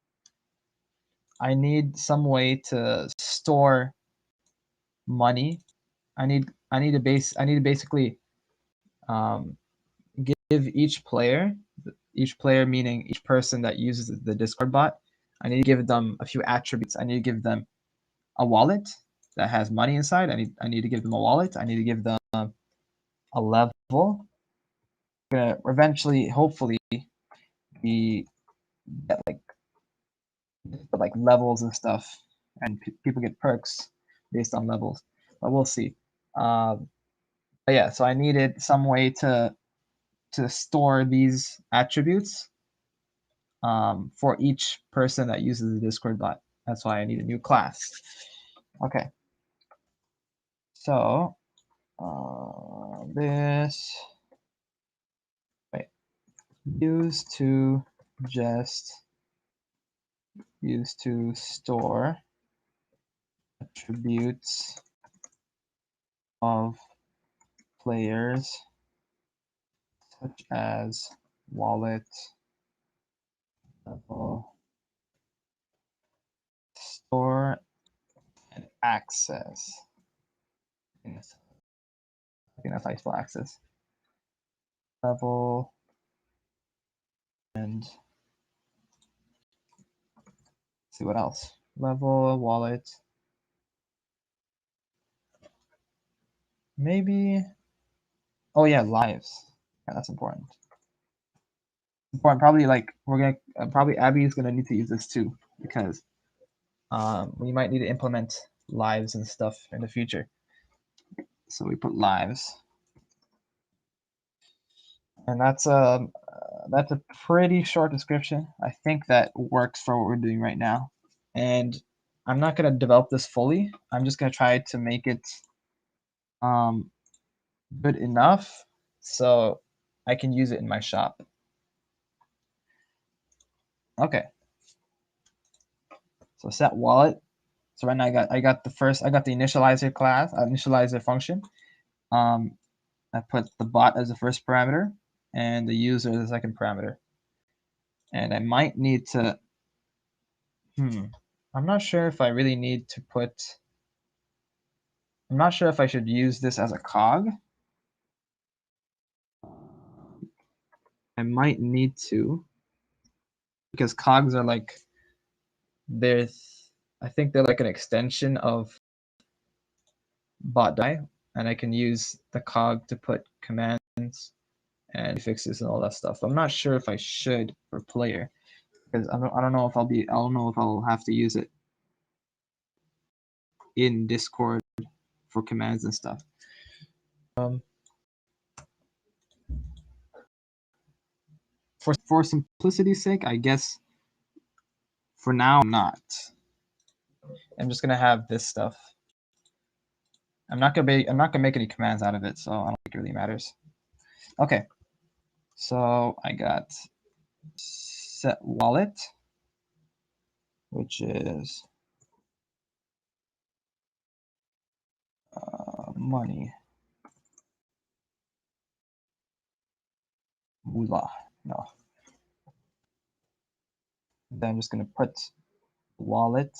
I need some way to store money. I need to basically um, give each player meaning each person that uses the Discord bot. I need to give them a few attributes. I need to give them a wallet that has money inside. I need to give them a wallet. I need to give them a level. Eventually, hopefully, we get like levels and stuff, and people get perks based on levels. But we'll see. But yeah, so I needed some way to store these attributes for each person that uses the Discord bot. That's why I need a new class. Okay, so this wait use to store attributes of players such as wallet, level, store, and access. I think that's how you spell access. Level and see what else. Level, wallet. Maybe. Oh yeah, lives. Yeah, that's important. Important. Probably like we're gonna probably Abby is gonna need to use this too because we might need to implement lives and stuff in the future. So we put lives, and that's a pretty short description. I think that works for what we're doing right now. And I'm not gonna develop this fully. I'm just gonna try to make it good enough so I can use it in my shop. Okay. So set wallet. So right now I got the initializer class, initializer function. I put the bot as the first parameter and the user as the second parameter. And I might need to I'm not sure if I really need to put I'm not sure if I should use this as a cog. I might need to because cogs are like I think they're like an extension of bot.die, and I can use the cog to put commands and fixes and all that stuff. I'm not sure if I should for player because I don't know if I'll have to use it in Discord for commands and stuff. For simplicity's sake, I guess for now I'm not. I'm just gonna have this stuff. I'm not gonna make any commands out of it, so I don't think it really matters. Okay, so I got set wallet, which is money. Moolah. No. Then I'm just gonna put wallet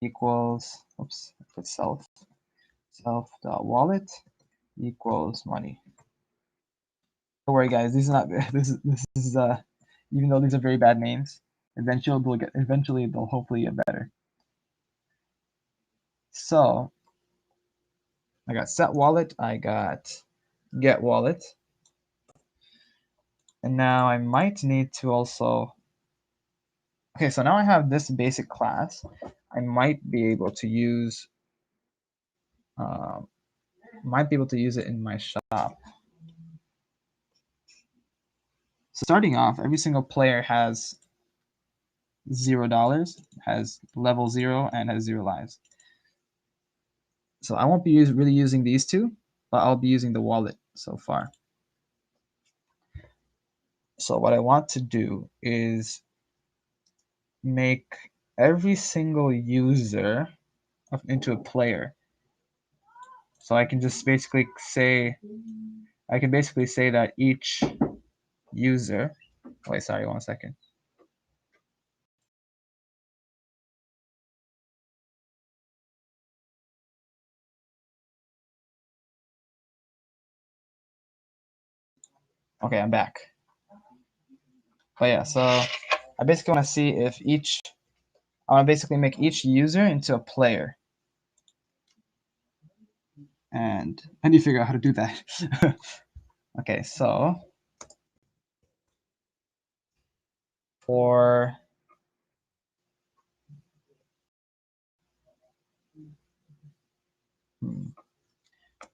equals put self dot wallet equals money. Don't worry, guys. These are not. This is even though these are very bad names, eventually they'll hopefully get better. So I got set wallet. I got get wallet, and now I might need to also. Okay, so now I have this basic class. I might be able to use. It in my shop. So starting off, every single player has $0, has level 0, and has 0 lives. So I won't be really using these two, but I'll be using the wallet so far. So what I want to do is make every single user into a player. So I can just basically say that each user. Wait, sorry, 1 second. Okay, I'm back. But yeah, so I basically want to see if I want to basically make each user into a player. And I need to figure out how to do that. Okay, so for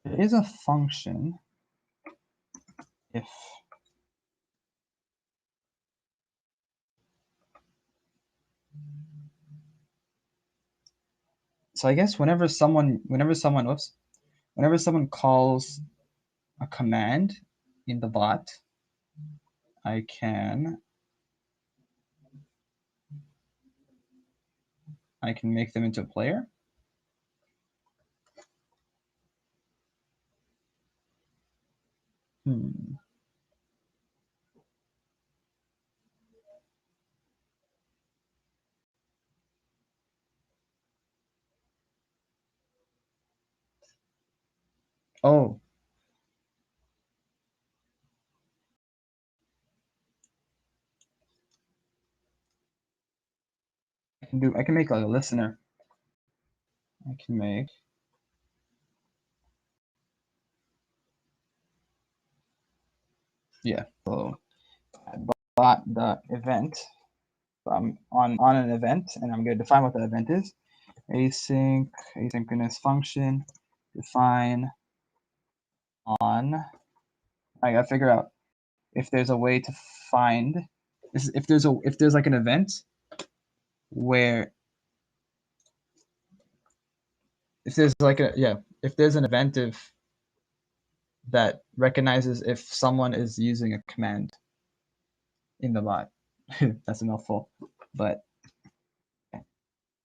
there is a function if so I guess whenever someone whenever someone calls a command in the bot, I can make them into a player. Oh. I can make like a listener. I can make so bot the event. So I'm on an event and I'm going to define what the event is. Asynchronous function define on. I gotta figure out if there's a way to find if there's like an event where if there's like if there's an event that recognizes if someone is using a command in the bot. That's a mouthful, but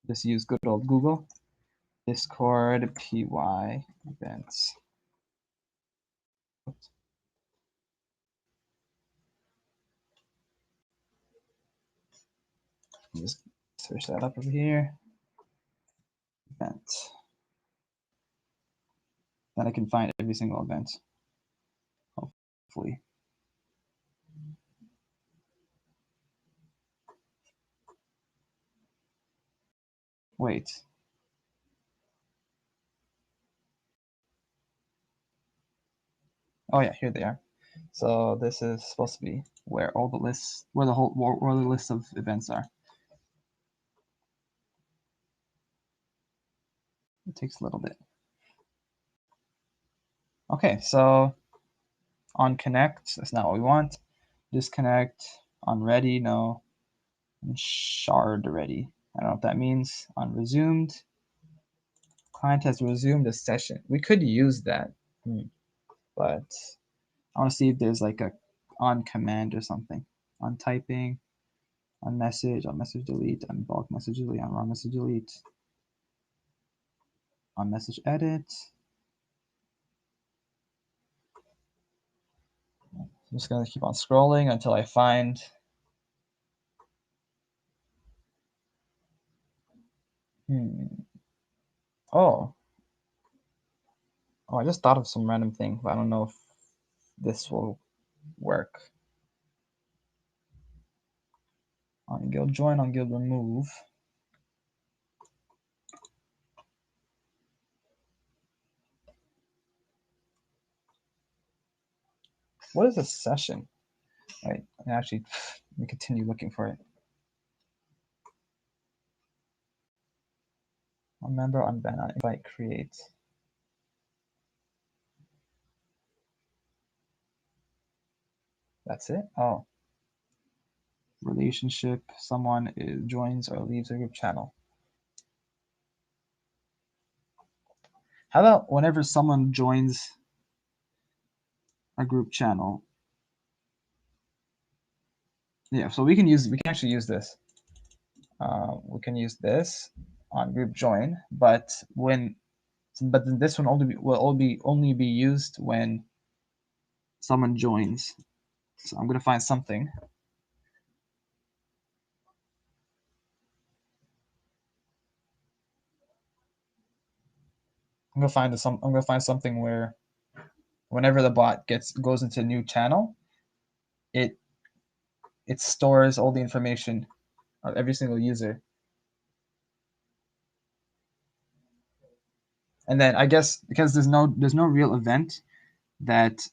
just use good old Google. Discord py events. Just search that up over here. Event. Then I can find every single event. Hopefully. Wait. Oh yeah, here they are. So this is supposed to be where all the lists, where the list of events are. It takes a little bit. Okay, so on connect, that's not what we want. Disconnect, on ready, no. And shard ready. I don't know what that means. On resumed, client has resumed a session. We could use that, but I want to see if there's like a on command or something. On typing, on message delete, on bulk message delete, on raw message delete, on message edit. I'm just gonna keep on scrolling until I find Oh, I just thought of some random thing, but I don't know if this will work. On guild join, on guild remove. What is a session? Right, actually, let me continue looking for it. On member, on ban, on invite, create. That's it? Oh. Relationship, someone joins or leaves a group channel. How about whenever someone joins a group channel? Yeah, so we can actually use this. We can use this on group join, but then this one will only be used when someone joins. So I'm gonna find something. I'm gonna find something where whenever the bot goes into a new channel, it stores all the information of every single user. And then I guess because there's no real event that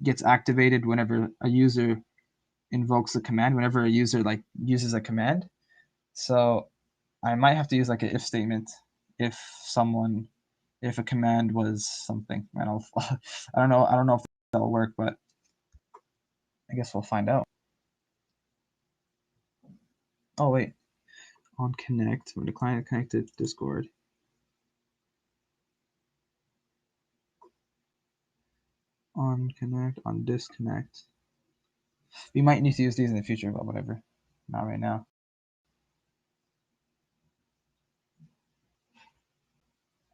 gets activated whenever a user invokes a command, whenever a user like uses a command. So I might have to use like an if statement if a command was something. I don't know if that'll work, but I guess we'll find out. Oh wait, on connect when the client connected Discord. on connect, on disconnect. We might need to use these in the future, but whatever. Not right now.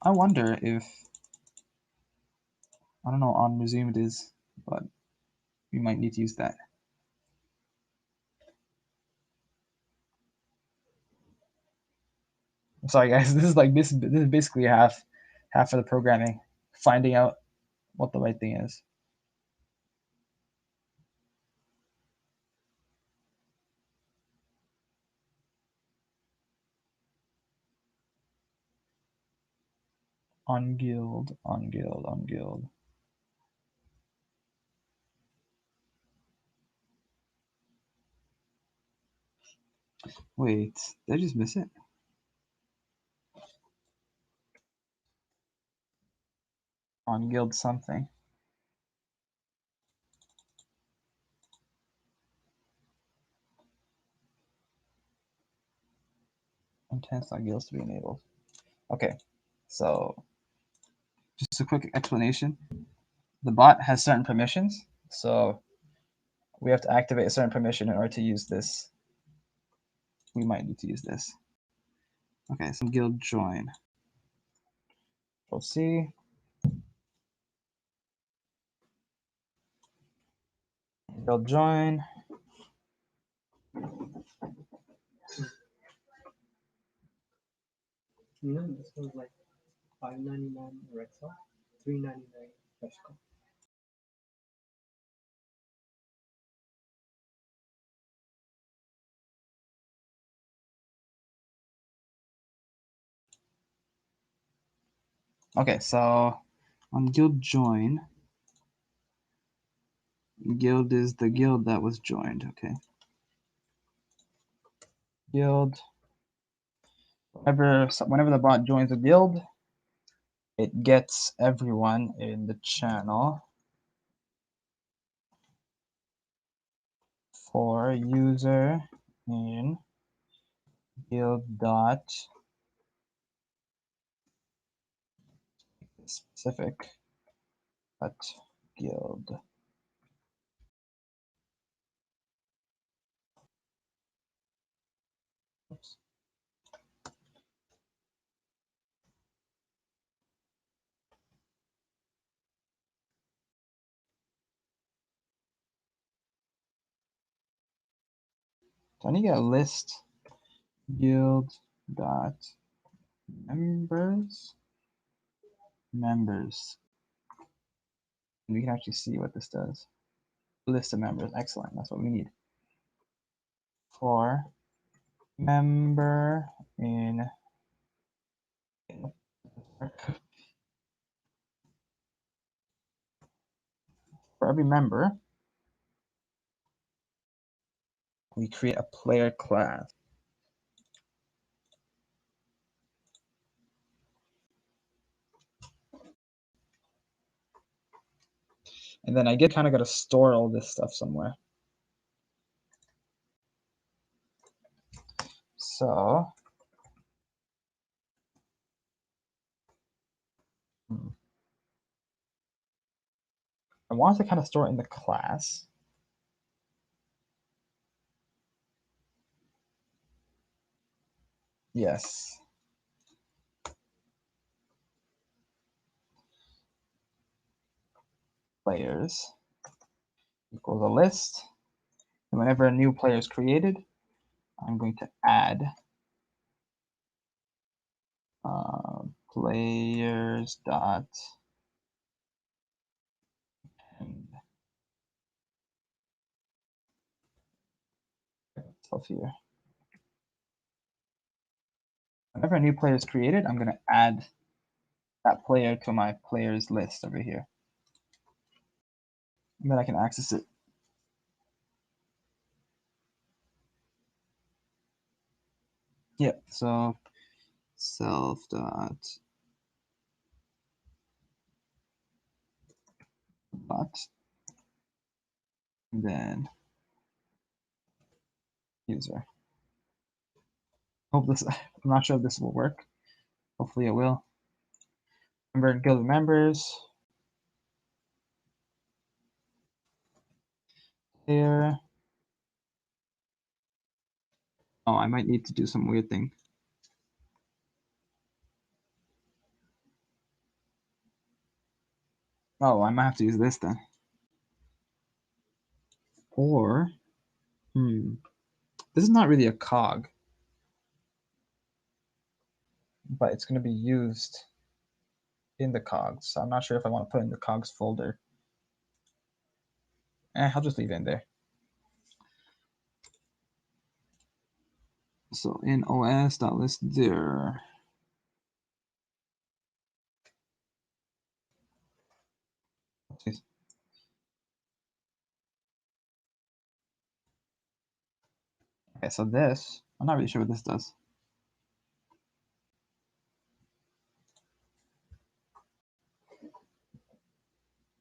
I wonder if, I don't know, on resume it is, but we might need to use that. I'm sorry guys, this is basically half of the programming, finding out what the right thing is. On guild. Wait, did I just miss it? On guild something. Intents.guilds to be enabled. Okay, so just a quick explanation. The bot has certain permissions, so we have to activate a certain permission in order to use this. We might need to use this. Okay, so guild join. Control C. Guild join. You know, this was like $5.99 Rexall, $3.99 Freshco. Okay, so on guild join, guild is the guild that was joined. Okay. Guild. Whenever the bot joins a guild, it gets everyone in the channel for user in guild dot specific but guild. Oops. So I need to get a list guild dot members. And we can actually see what this does. List of members. Excellent. That's what we need. For member in for every member, we create a player class. And then I kind of got to store all this stuff somewhere. So I want to kind of store it in the class. Yes. Players equals a list. And whenever a new player is created, I'm going to add players dot end stuff here. Whenever a new player is created, I'm going to add that player to my players list over here. And then I can access it. Yeah, so self dot bot, and then user. Hope this, I'm not sure if this will work. Hopefully it will. Remember guild members. There. Oh, I might need to do some weird thing. Oh, I might have to use this then. Or, this is not really a cog, but it's going to be used in the cogs. So I'm not sure if I want to put it in the cogs folder. I'll just leave it in there. So in os.list there. Okay, so this, I'm not really sure what this does.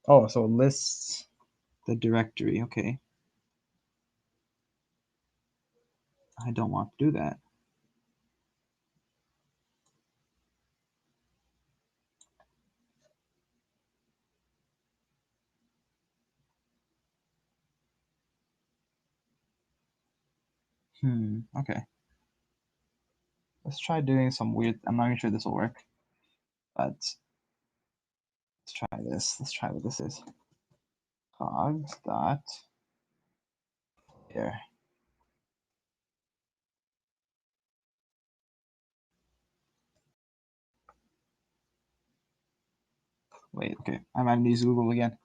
Oh, so it lists the directory. Okay. I don't want to do that. Okay. Let's try doing some weird, I'm not even sure this will work, but let's try this. Let's try what this is. Cogs dot here. Wait, okay. I might use Google again.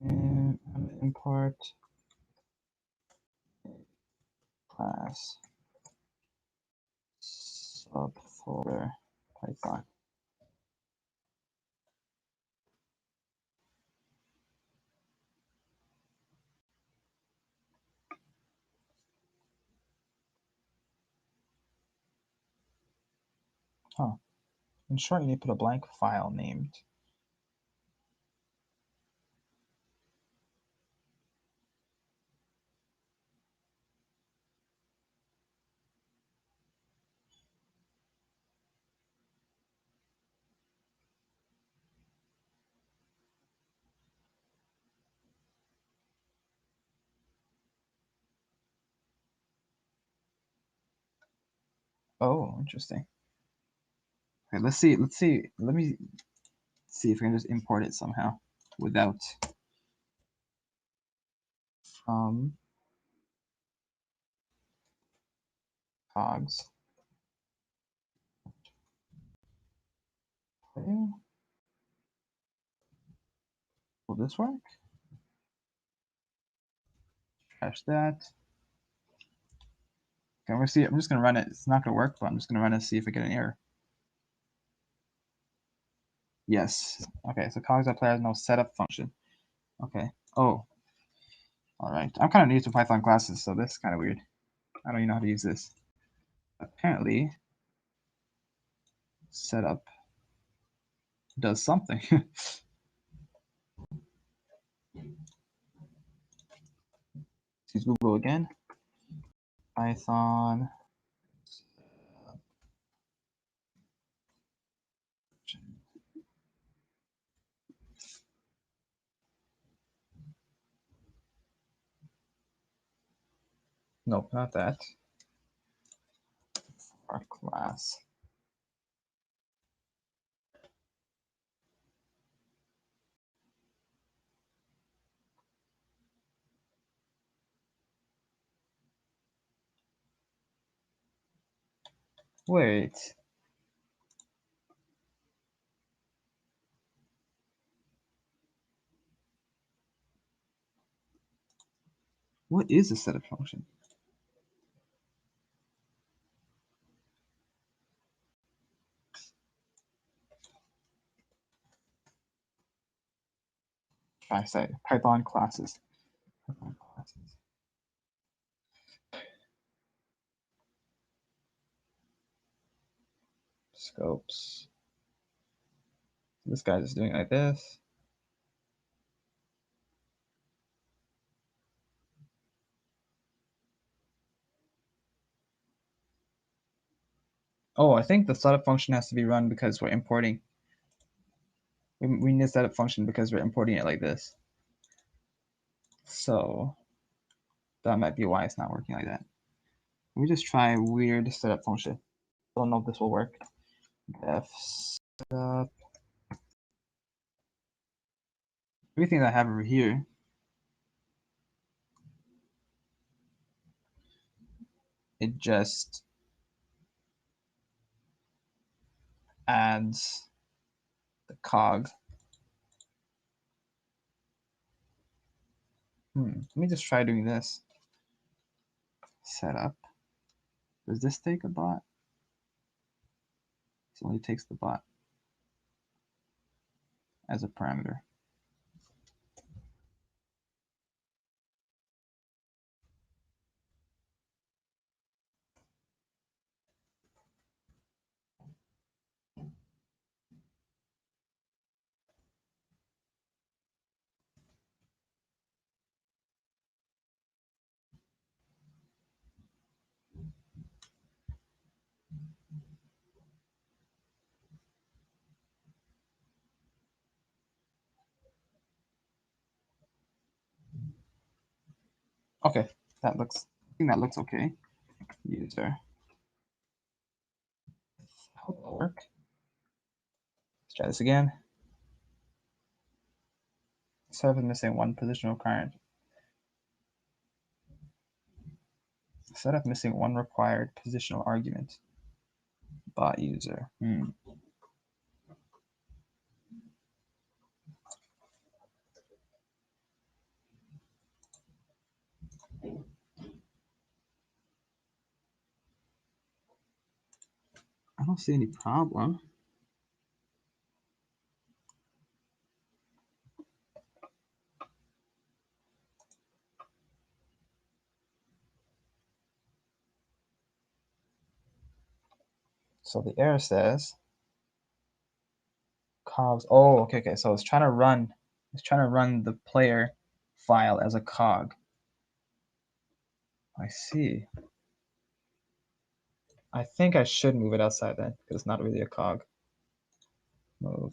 And I'm gonna import class subfolder Python. Huh. In short, you need to put a blank file named. Oh, interesting. Okay, let's see. Let me see if I can just import it somehow without cogs. Okay. Will this work? Trash that. Okay, we'll see. I'm just gonna run it. It's not gonna work, but I'm just gonna run it and see if I get an error. Yes. Okay, so cogs.player has no setup function. Okay. Oh. All right. I'm kind of new to Python classes, so this is kind of weird. I don't even know how to use this. Apparently, setup does something. Use Google again. Python. Nope, not that. Our class. Wait. What is a setup function? I say Python classes. Python classes. Scopes. This guy's just doing like this. Oh, I think the setup function has to be run because we're importing. we need to set up function because we're importing it like this. So that might be why it's not working like that. Let me just try weird setup function. Don't know if this will work. Def setup. Everything that I have over here. It just adds the cog. Let me just try doing this. Setup. Does this take a bot? It only takes the bot as a parameter. Okay, I think that looks okay. User. Hope that'll work. Let's try this again. Setup is missing one positional current. Setup missing one required positional argument. Bot user. I don't see any problem. So the error says cogs. Oh, okay. So it's trying to run the player file as a cog. I see. I think I should move it outside then, because it's not really a cog. Move.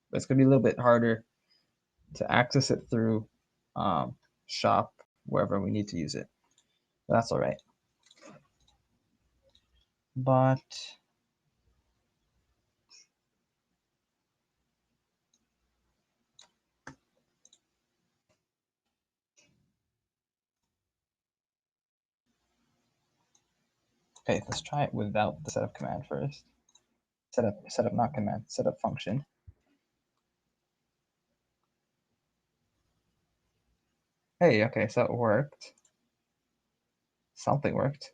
But it's gonna be a little bit harder to access it through shop wherever we need to use it. But that's all right. But okay, let's try it without the setup command first. Setup not command, setup function. Hey, okay, so it worked. Something worked.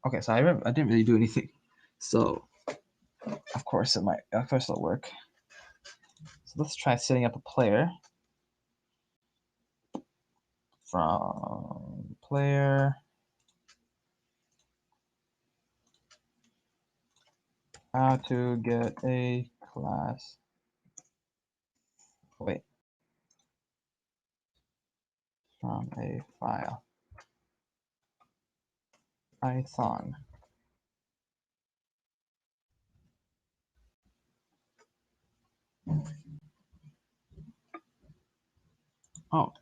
Okay, so I didn't really do anything. So of course it'll work. So let's try setting up a player. From player. How to get a class. Wait. From a file. Python. Oh.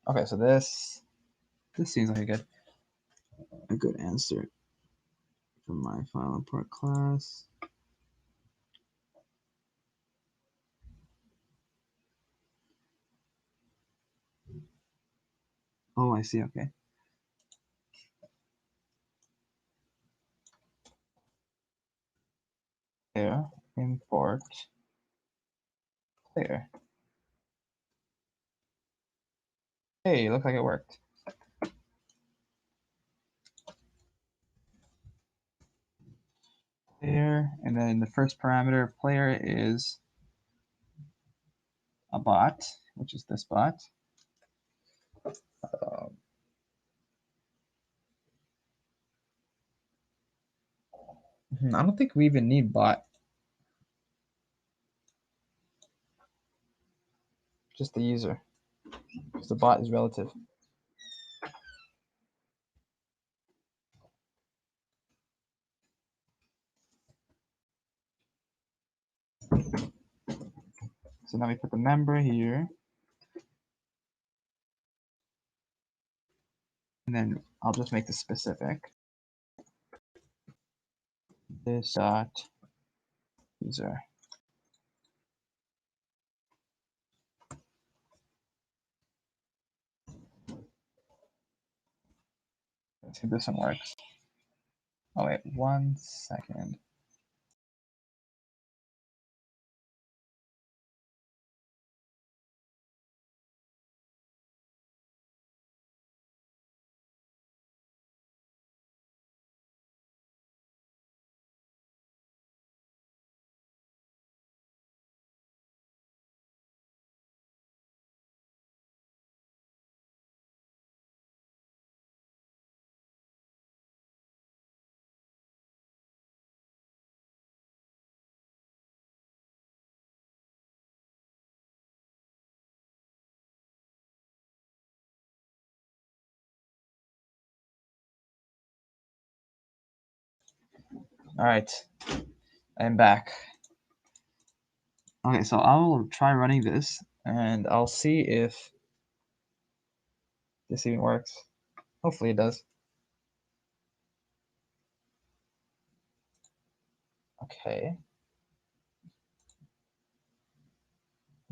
Okay, so this seems like a good answer from my file import class. Oh, I see. Okay. Here, import player. Hey, looks like it worked. Player, and then the first parameter player is a bot, which is this bot. I don't think we even need bot. just the user, because the bot is relative. So now we put the member here. And then I'll just make this specific. This dot user. Let's see if this one works. Oh wait, 1 second. All right, I'm back. Okay, so I'll try running this and I'll see if this even works. Hopefully it does. Okay.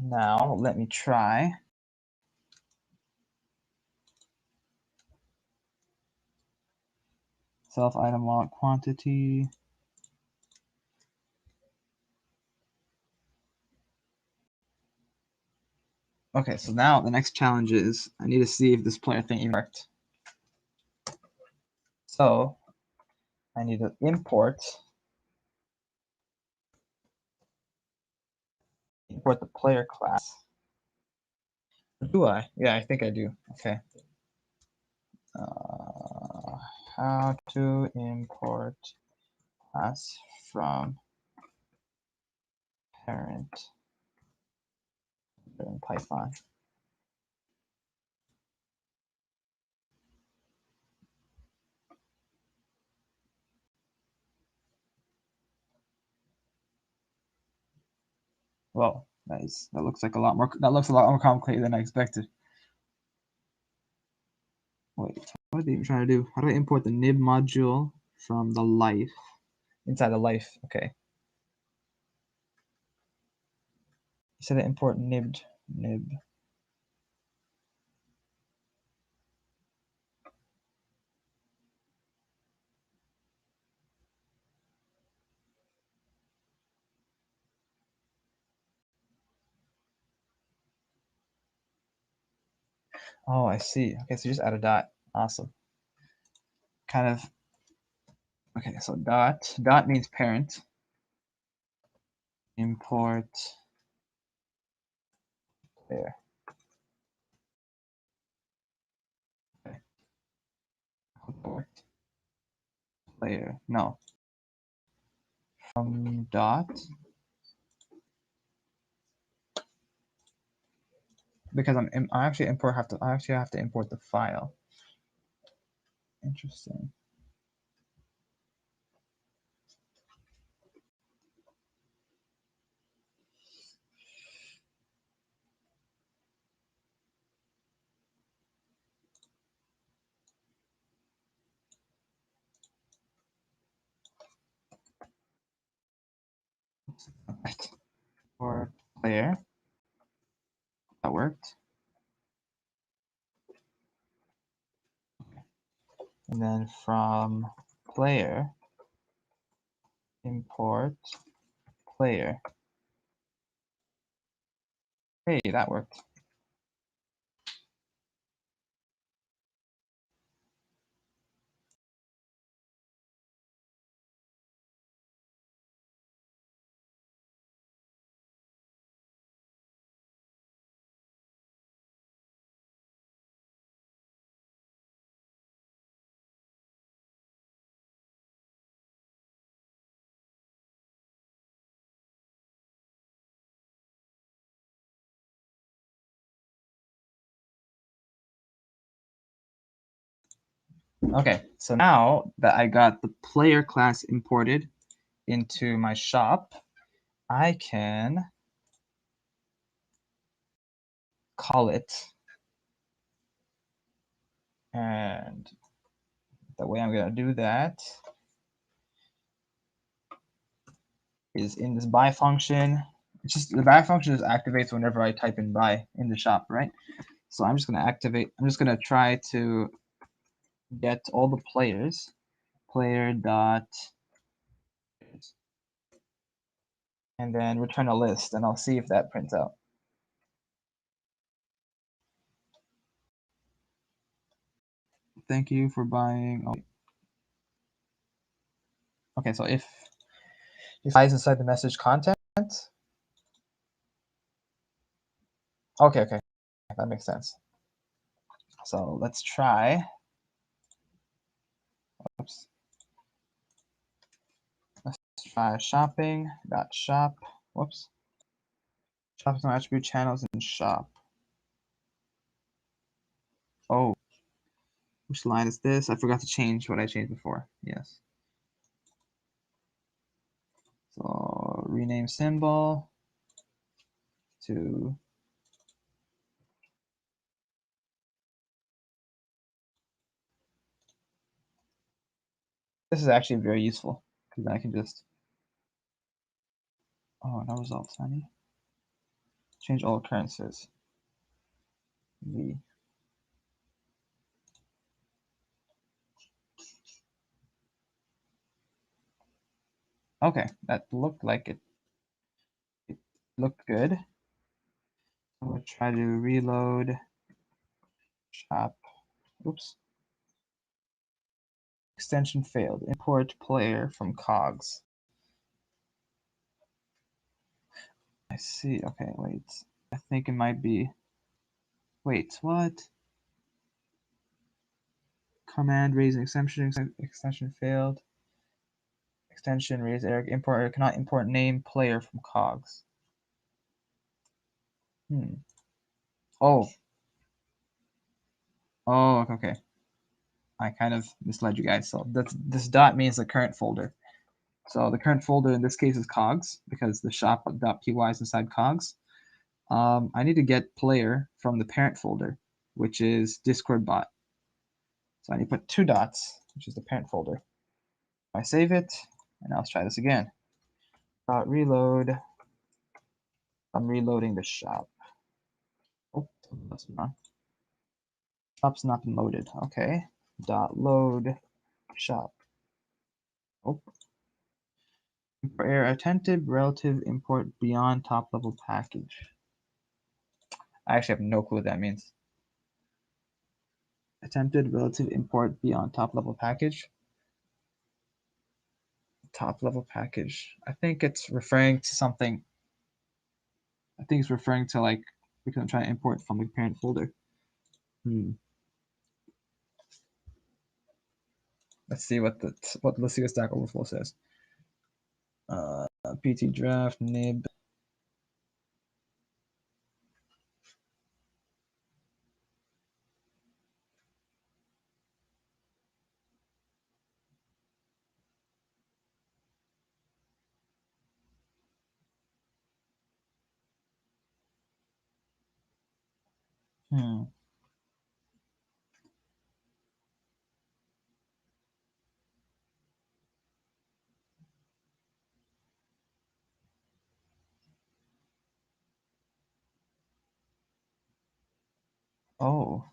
Now let me try. Self item wallet quantity. Okay, so now the next challenge is I need to see if this player thing even worked. So I need to import the player class. Do I? Yeah, I think I do. Okay. How to import class from parent in Python. Well, nice. That looks like a lot more. That looks a lot more complicated than I expected. Wait, what are they even trying to do? How do I import the nib module from the life inside the life? Okay. You said to import nib. Oh, I see. Okay, so just add a dot. Awesome. Kind of. Okay, so dot. Dot means parent. Import there. Okay. Import player. No. From dot. Because I actually have to import the file. Interesting. Right. For player. That worked. And then from player, import player. Hey, that worked. Okay, so now that I got the player class imported into my shop, I can call it, and the way I'm going to do that is in this buy function. It's just the buy function just activates whenever I type in buy in the shop, right? So I'm just going to activate, I'm just going to try to get all the players, player dot, and then return a list, and I'll see if that prints out. Thank you for buying. Oh. Okay, so if buys inside the message content. Okay, that makes sense. So let's try. Oops. Let's try shopping dot shop. Whoops. Shop some attribute channels and shop. Oh, which line is this? I forgot to change what I changed before. Yes. So rename symbol to this is actually very useful because I can just no results, honey. Change all occurrences. V. Okay, that looked like it. It looked good. I'm gonna try to reload shop. Oops. Extension failed. Import player from cogs. I see. Okay, wait. I think it might be. Wait, what? Command raise an extension failed. Extension raise error. Import error cannot import name player from cogs. Oh. Oh, okay. I kind of misled you guys. So this dot means the current folder. So the current folder in this case is cogs because the shop.py is inside cogs. I need to get player from the parent folder, which is Discord bot. So I need to put 2 dots, which is the parent folder. I save it, and now let's try this again. Reload. I'm reloading the shop. Oh, that's wrong. Shop's not been loaded. Okay. Dot load shop. Oh. Import error attentive relative import beyond top level package. I actually have no clue what that means. Attempted relative import beyond top level package. Top level package. I think it's referring to something. I think it's referring to like because I'm trying to import from the parent folder. Let's see what let's see what Stack Overflow says. PT draft nib. Oh.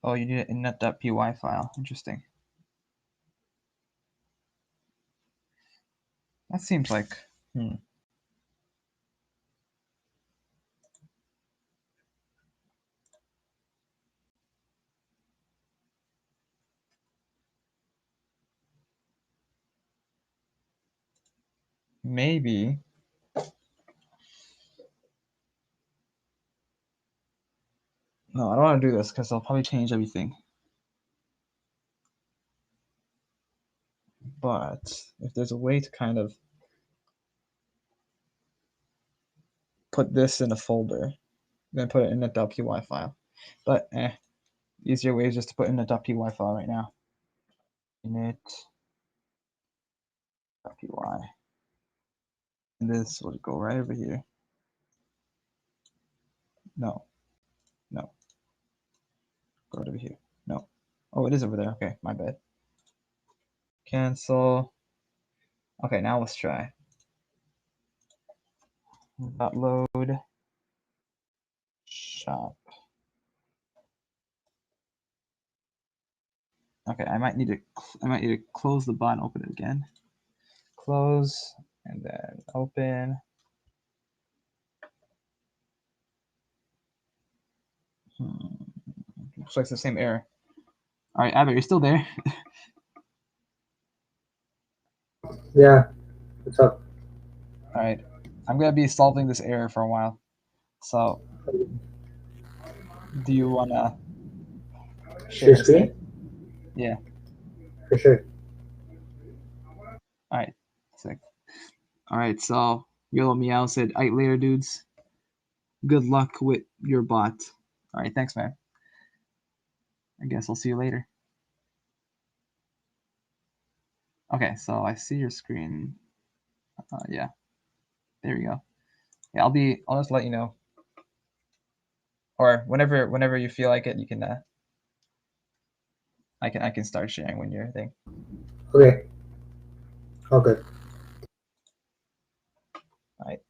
Oh, you need an innet.py file. Interesting. That seems like maybe. No, I don't want to do this because I'll probably change everything. But if there's a way to kind of put this in a folder, then put it in a .py file. But easier way is just to put in a .py file right now. Init.py. And this will go right over here. No. No. Go right over here. No. Oh, it is over there. Okay, my bad. Cancel. Okay, now let's try. .load shop. Okay, I might need to close the bot and open it again. Close and then open. Looks like it's the same error. All right, Abbott, you're still there? Yeah. What's up? All right, I'm gonna be solving this error for a while. So, do you wanna share instead? Yeah. For sure. All right. Sick. All right. So Yellow Meow said, "All right, later, dudes. Good luck with your bot." All right. Thanks, man. I guess I'll see you later. Okay. So I see your screen. Yeah. There we go. Yeah. I'll just let you know. Or whenever you feel like it, you can. I can start sharing when you're thing. Okay. All good. All right.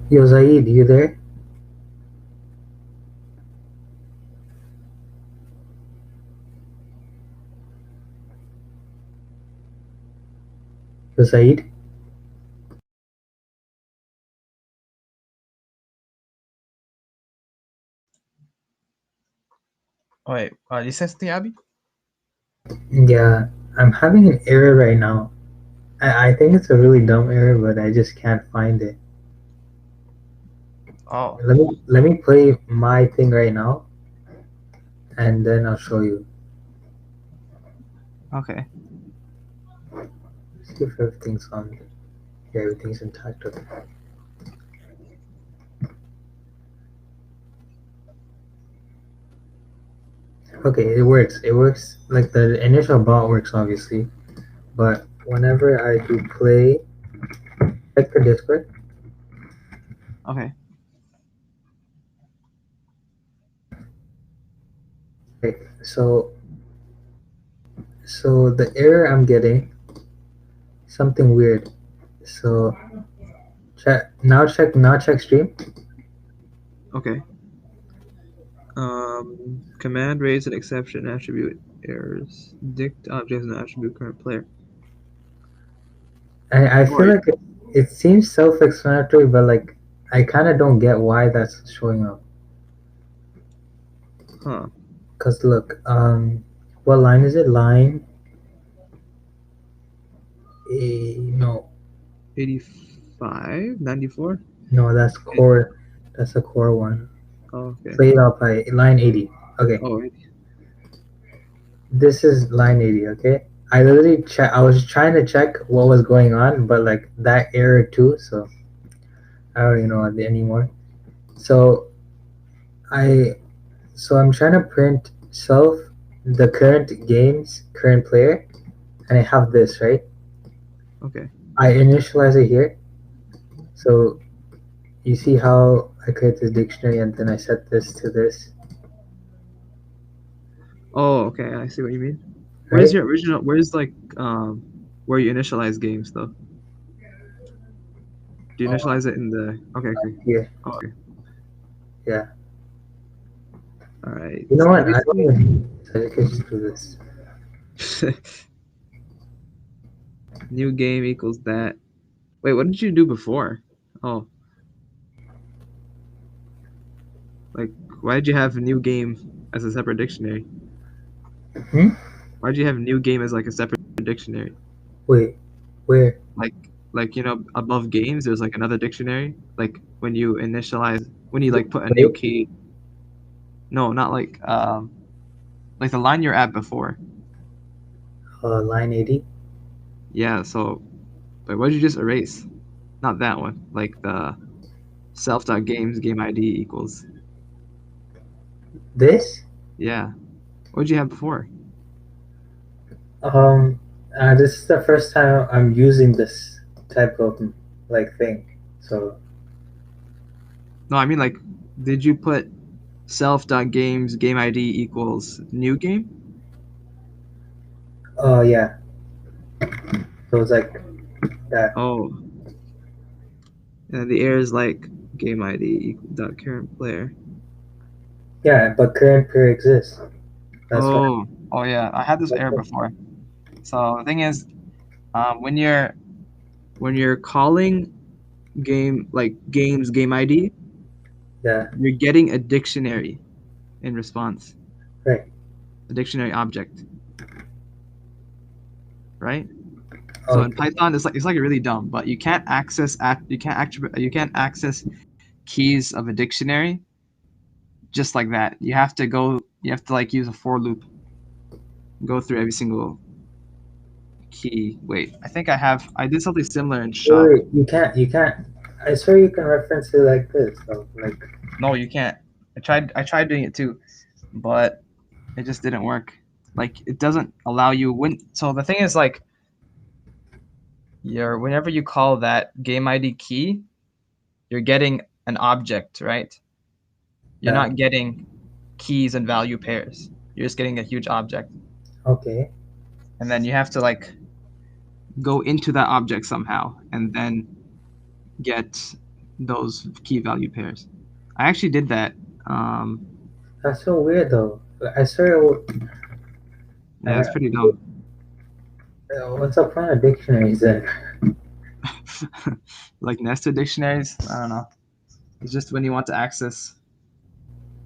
Yo, Zaid, you there? Yo, Zaid? Oh, wait, you said something, Abby? Yeah, I'm having an error right now. I think it's a really dumb error, but I just can't find it. Oh, Let me play my thing right now, and then I'll show you. okay. See if everything's on. Yeah, everything's intact. Okay. Okay, it works. It works. Like the initial bot works, obviously, but whenever I do play, check the Discord. Okay. Okay, so the error I'm getting something weird. So check stream. Okay. Command raise an exception attribute errors. Dict objects and attribute current player. I feel Alright. like it seems self-explanatory, but like I kind of don't get why that's showing up. Huh. Cause look, what line is it? Line no, 85? 94? no, that's core. That's a core one. Oh, okay. Played out by line 80. Okay, Oh, this is line 80. Okay, I literally check. I was trying to check what was going on, but like that error too. So I don't even know anymore. So I I'm trying to print self the current game's current player, and I have this right. okay. I initialize it here. So you see how I create this dictionary and then I set this to this, Oh, okay. I see what you mean. right? Where's your original? Where's like where you initialize games though? Do you initialize it in the? Okay, okay. Here, Oh, okay. yeah. All right. You know what? Let me I don't see. even. So I can just do this. New game equals that. Wait, what did you do before? Oh, like why did you have new game as a separate dictionary? Hmm? Why did you have new game as like a separate dictionary? Wait, where? Like above games there's like another dictionary. Like when you like put a new Wait, key. No, not like the line you're at before. line 80. Yeah, so but what did you just erase? Not that one. Like the self.games game ID equals. This? Yeah. What did you have before? Um, this is the first time I'm using this type of like thing. So, No, I mean like did you put self.games game ID equals new game? yeah. So it's like that. Oh. And the error is like game ID equal dot current player. Yeah, but current pair exists. That's why. Oh yeah, I had this error before. So the thing is, when you're calling games game ID, Yeah, you're getting a dictionary in response, right. a dictionary object, right? So in Okay. Python, it's like really dumb, but you can't access keys of a dictionary just like that. You have to like use a for loop, go through every single key. Wait, I did something similar in shop. Wait, you can't. I swear you can reference it like this. So, like, No, you can't. I tried doing it too, but it just didn't work. Like it doesn't allow you so the thing is like whenever you call that game ID key, you're getting an object, right? You're yeah, not getting keys and value pairs. You're just getting a huge object. okay. And then you have to like go into that object somehow and then get those key value pairs. I actually did that. That's so weird though. I swear. Yeah, it's pretty dumb. What's the point of dictionaries then? Like nested dictionaries, I don't know. It's just when you want to access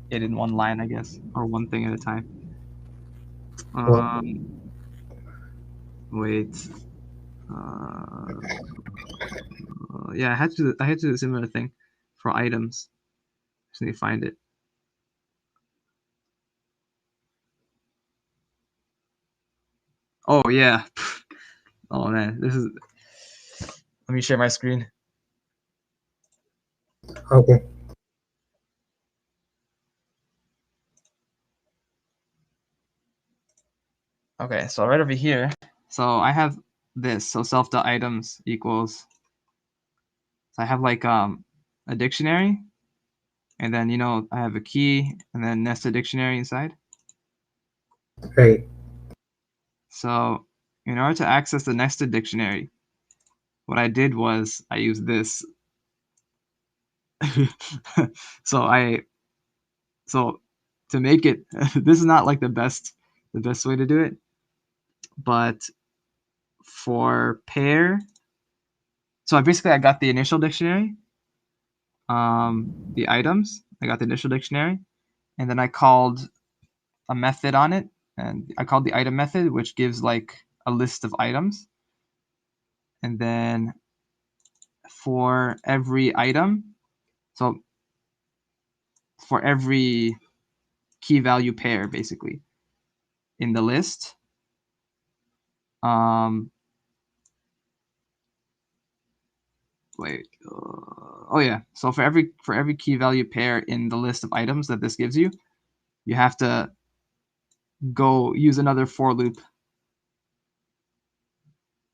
it in one line, I guess, or one thing at a time. Wait. Yeah, I had to do a similar thing for items. Just need to find it. Oh yeah. Oh man, this is. Let me share my screen. Okay. Okay, so right over here. So I have this. So self.items equals. So I have like a dictionary, and then I have a key, and then nested dictionary inside. Right. So in order to access the nested dictionary, what I did was I used this. So to make it, this is not like the best way to do it, but for pair, so I got the initial dictionary, the items, I got the initial dictionary, and then I called a method on it, and I called the item method, which gives like a list of items, and then for every item, so for every key value pair basically in the list, wait, oh yeah, so for every key value pair in the list of items that this gives you, you have to go use another for loop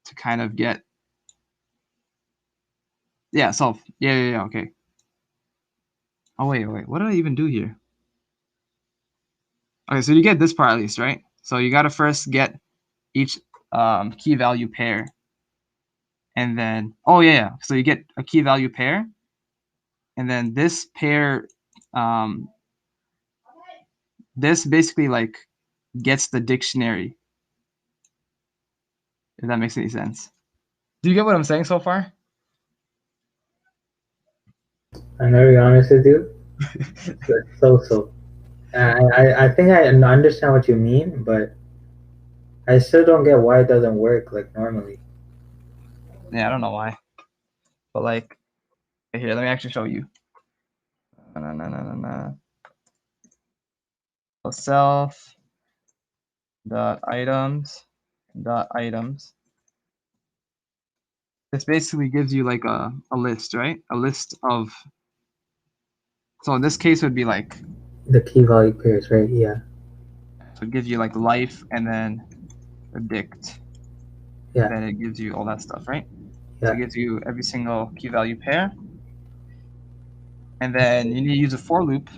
to kind of get, yeah, so yeah, okay. Oh wait, what did I even do here? Okay, so you get this part at least, right? So you got to first get each key value pair, and then so you get a key value pair, and then this pair, this basically like gets the dictionary, if that makes any sense. Do you get what I'm saying so far? I'm very honest with you. So. I think I understand what you mean, but I still don't get why it doesn't work like normally. Yeah, I don't know why, but like, here, let me actually show you. So self dot items dot items. This basically gives you like a list, right? A list of. So in this case, it would be like the key value pairs, right? Yeah. So it gives you like life and then predict. Yeah. And then it gives you all that stuff, right? Yeah. So it gives you every single key value pair. And then you need to use a for loop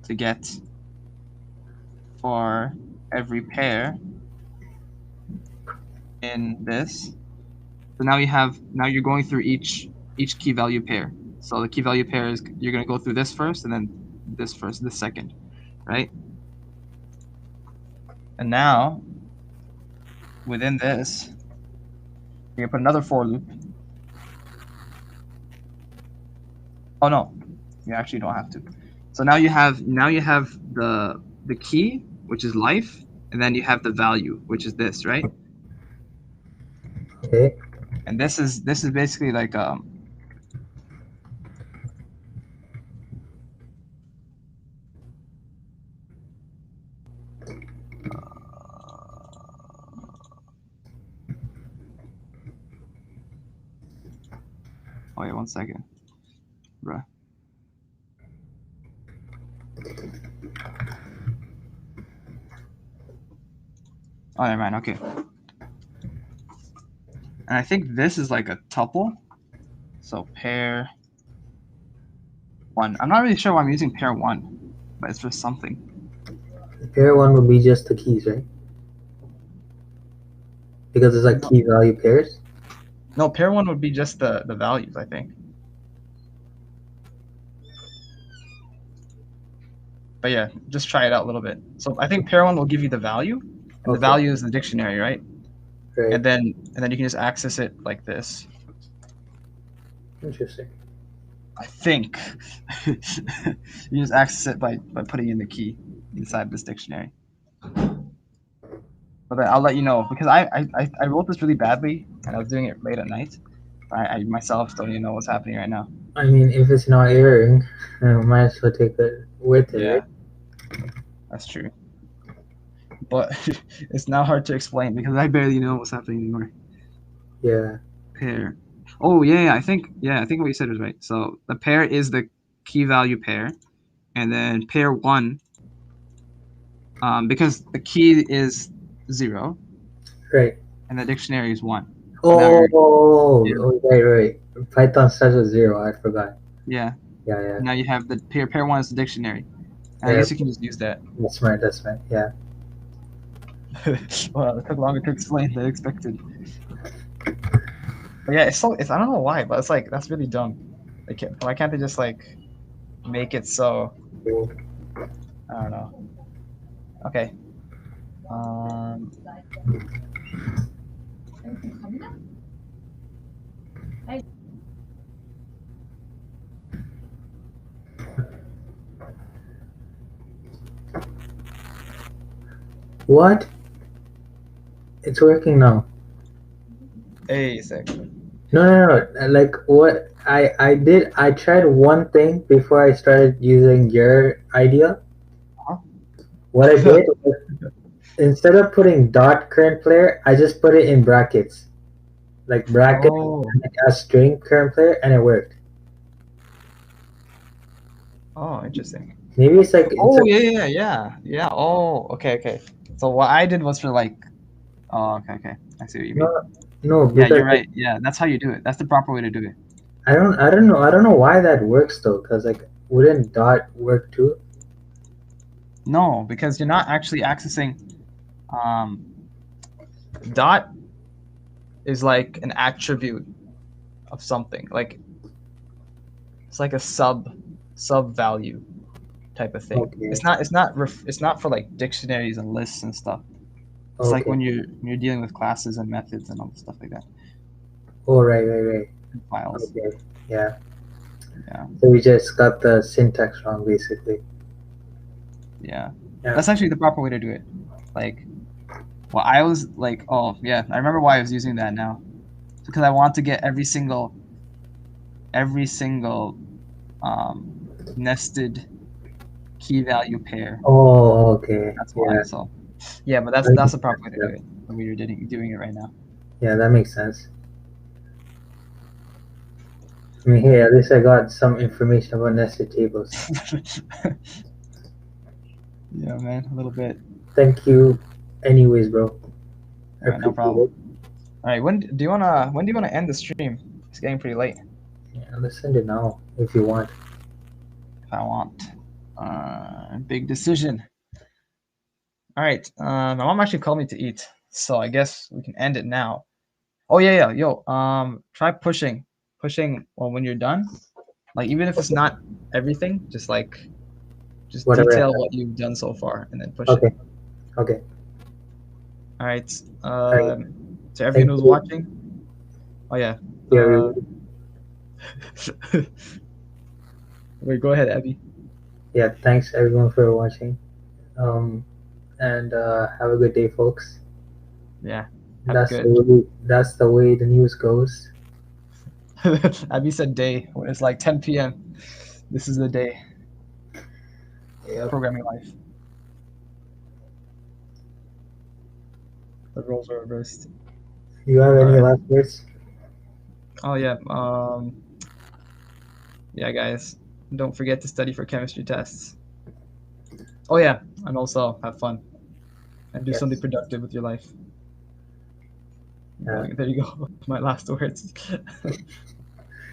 to get for every pair in this. So now you're going through each key value pair. So the key value pair is, you're going to go through this first and then this second, right? And now within this, you're going to put another for loop. Oh no, you actually don't have to. So now you have the key, which is life, and then you have the value, which is this, right? Okay. And this is basically like oh wait, 1 second, bruh. Oh, never mind. Okay. And I think this is like a tuple. So pair 1. I'm not really sure why I'm using pair 1, but it's for something. Pair 1 would be just the keys, right? Because it's like key value pairs. No, pair 1 would be just the values, I think. But yeah, just try it out a little bit. So I think pair one will give you the value, and the Okay. value is the dictionary, right? Right. And then you can just access it like this. Interesting. I think you just access it by putting in the key inside this dictionary. But then I'll let you know because I wrote this really badly and I was doing it late at night. I myself don't even know what's happening right now. I mean, if it's not airing, might as well take it with it, Yeah, right? that's true. But it's now hard to explain because I barely know what's happening anymore. Yeah. Pair. Oh yeah, I think what you said was right. So the pair is the key value pair, and then pair one, because the key is 0 Right. and the dictionary is 1. So now yeah. Right. Python starts with 0. I forgot. Yeah. Yeah. Now you have the pair one is the dictionary. And I Yeah. guess you can just use that. That's right. Yeah. Well, it took longer to explain than expected. But yeah, it's I don't know why, but it's like that's really dumb. Why can't they just like make it so Cool. I don't know. Okay. What? It's working now. A sec. No. Like what I tried one thing before I started using your idea. Huh? What I did was, instead of putting dot current player, I just put it in brackets. Like brackets, Oh. like a string current player, and it worked. Oh, interesting. Maybe it's like Oh yeah. Oh, okay. So what I did was for like. Oh, okay. I see what you mean. no, Yeah, because you're right. Yeah, that's how you do it. That's the proper way to do it. I don't know why that works though. Cause like wouldn't dot work too? No, because you're not actually accessing. Dot is like an attribute of something. Like it's like a sub value type of thing. Okay. It's not for like dictionaries and lists and stuff. It's like Okay. when you're dealing with classes and methods and all the stuff like that. Oh right. And files. Okay. Yeah. Yeah. So we just got the syntax wrong basically. Yeah. Yeah. That's actually the proper way to do it. Like, well, I was like, oh yeah, I remember why I was using that now, because I want to get every single nested key value pair. Oh okay. That's why. Yeah. So, yeah, but that's the proper way to do it. When we're doing it right now. Yeah, that makes sense. I mean, hey, at least I got some information about nested tables. Yeah, man, a little bit. Thank you, anyways, bro. I No appreciate problem. it. All right, when do you wanna end the stream? It's getting pretty late. Yeah, let's end it now if you want. If I want. Big decision. All right. My mom actually called me to eat, so I guess we can end it now. Oh yeah. Yo, try pushing. Well, when you're done, like even if it's not everything, just Whatever. detail what you've done so far and then push Okay. it. Okay. All right. Alright. To everyone who's you. watching. Oh yeah. Yeah, Wait, go ahead, Abby. yeah, thanks everyone for watching. And have a good day, folks. Yeah. That's the way the news goes. Abby said day when it's like 10 p.m. This is the day. Yep. Programming life. The roles are reversed. You have any last words? Oh yeah. Yeah, guys, don't forget to study for chemistry tests. Oh yeah, and also have fun and do Yes. something productive with your life. Yeah. There you go. My last words.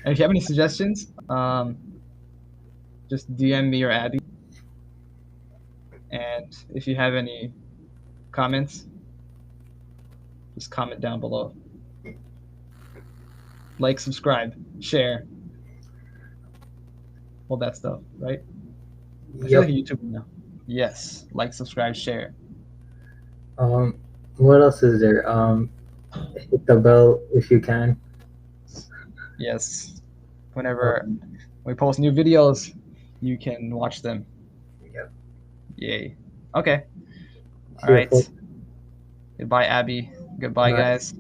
And if you have any suggestions, just DM me or Abby. And if you have any comments, just comment down below. Like, subscribe, share, all that stuff, right? I feel Yep. like a YouTuber now. Yes. Like, subscribe, share. What else is there? Hit the bell if you can. Yes. Whenever we post new videos, you can watch them. Yep. Yay. Okay. All See you, right. folks. Goodbye, Abby. Goodbye, Bye. guys.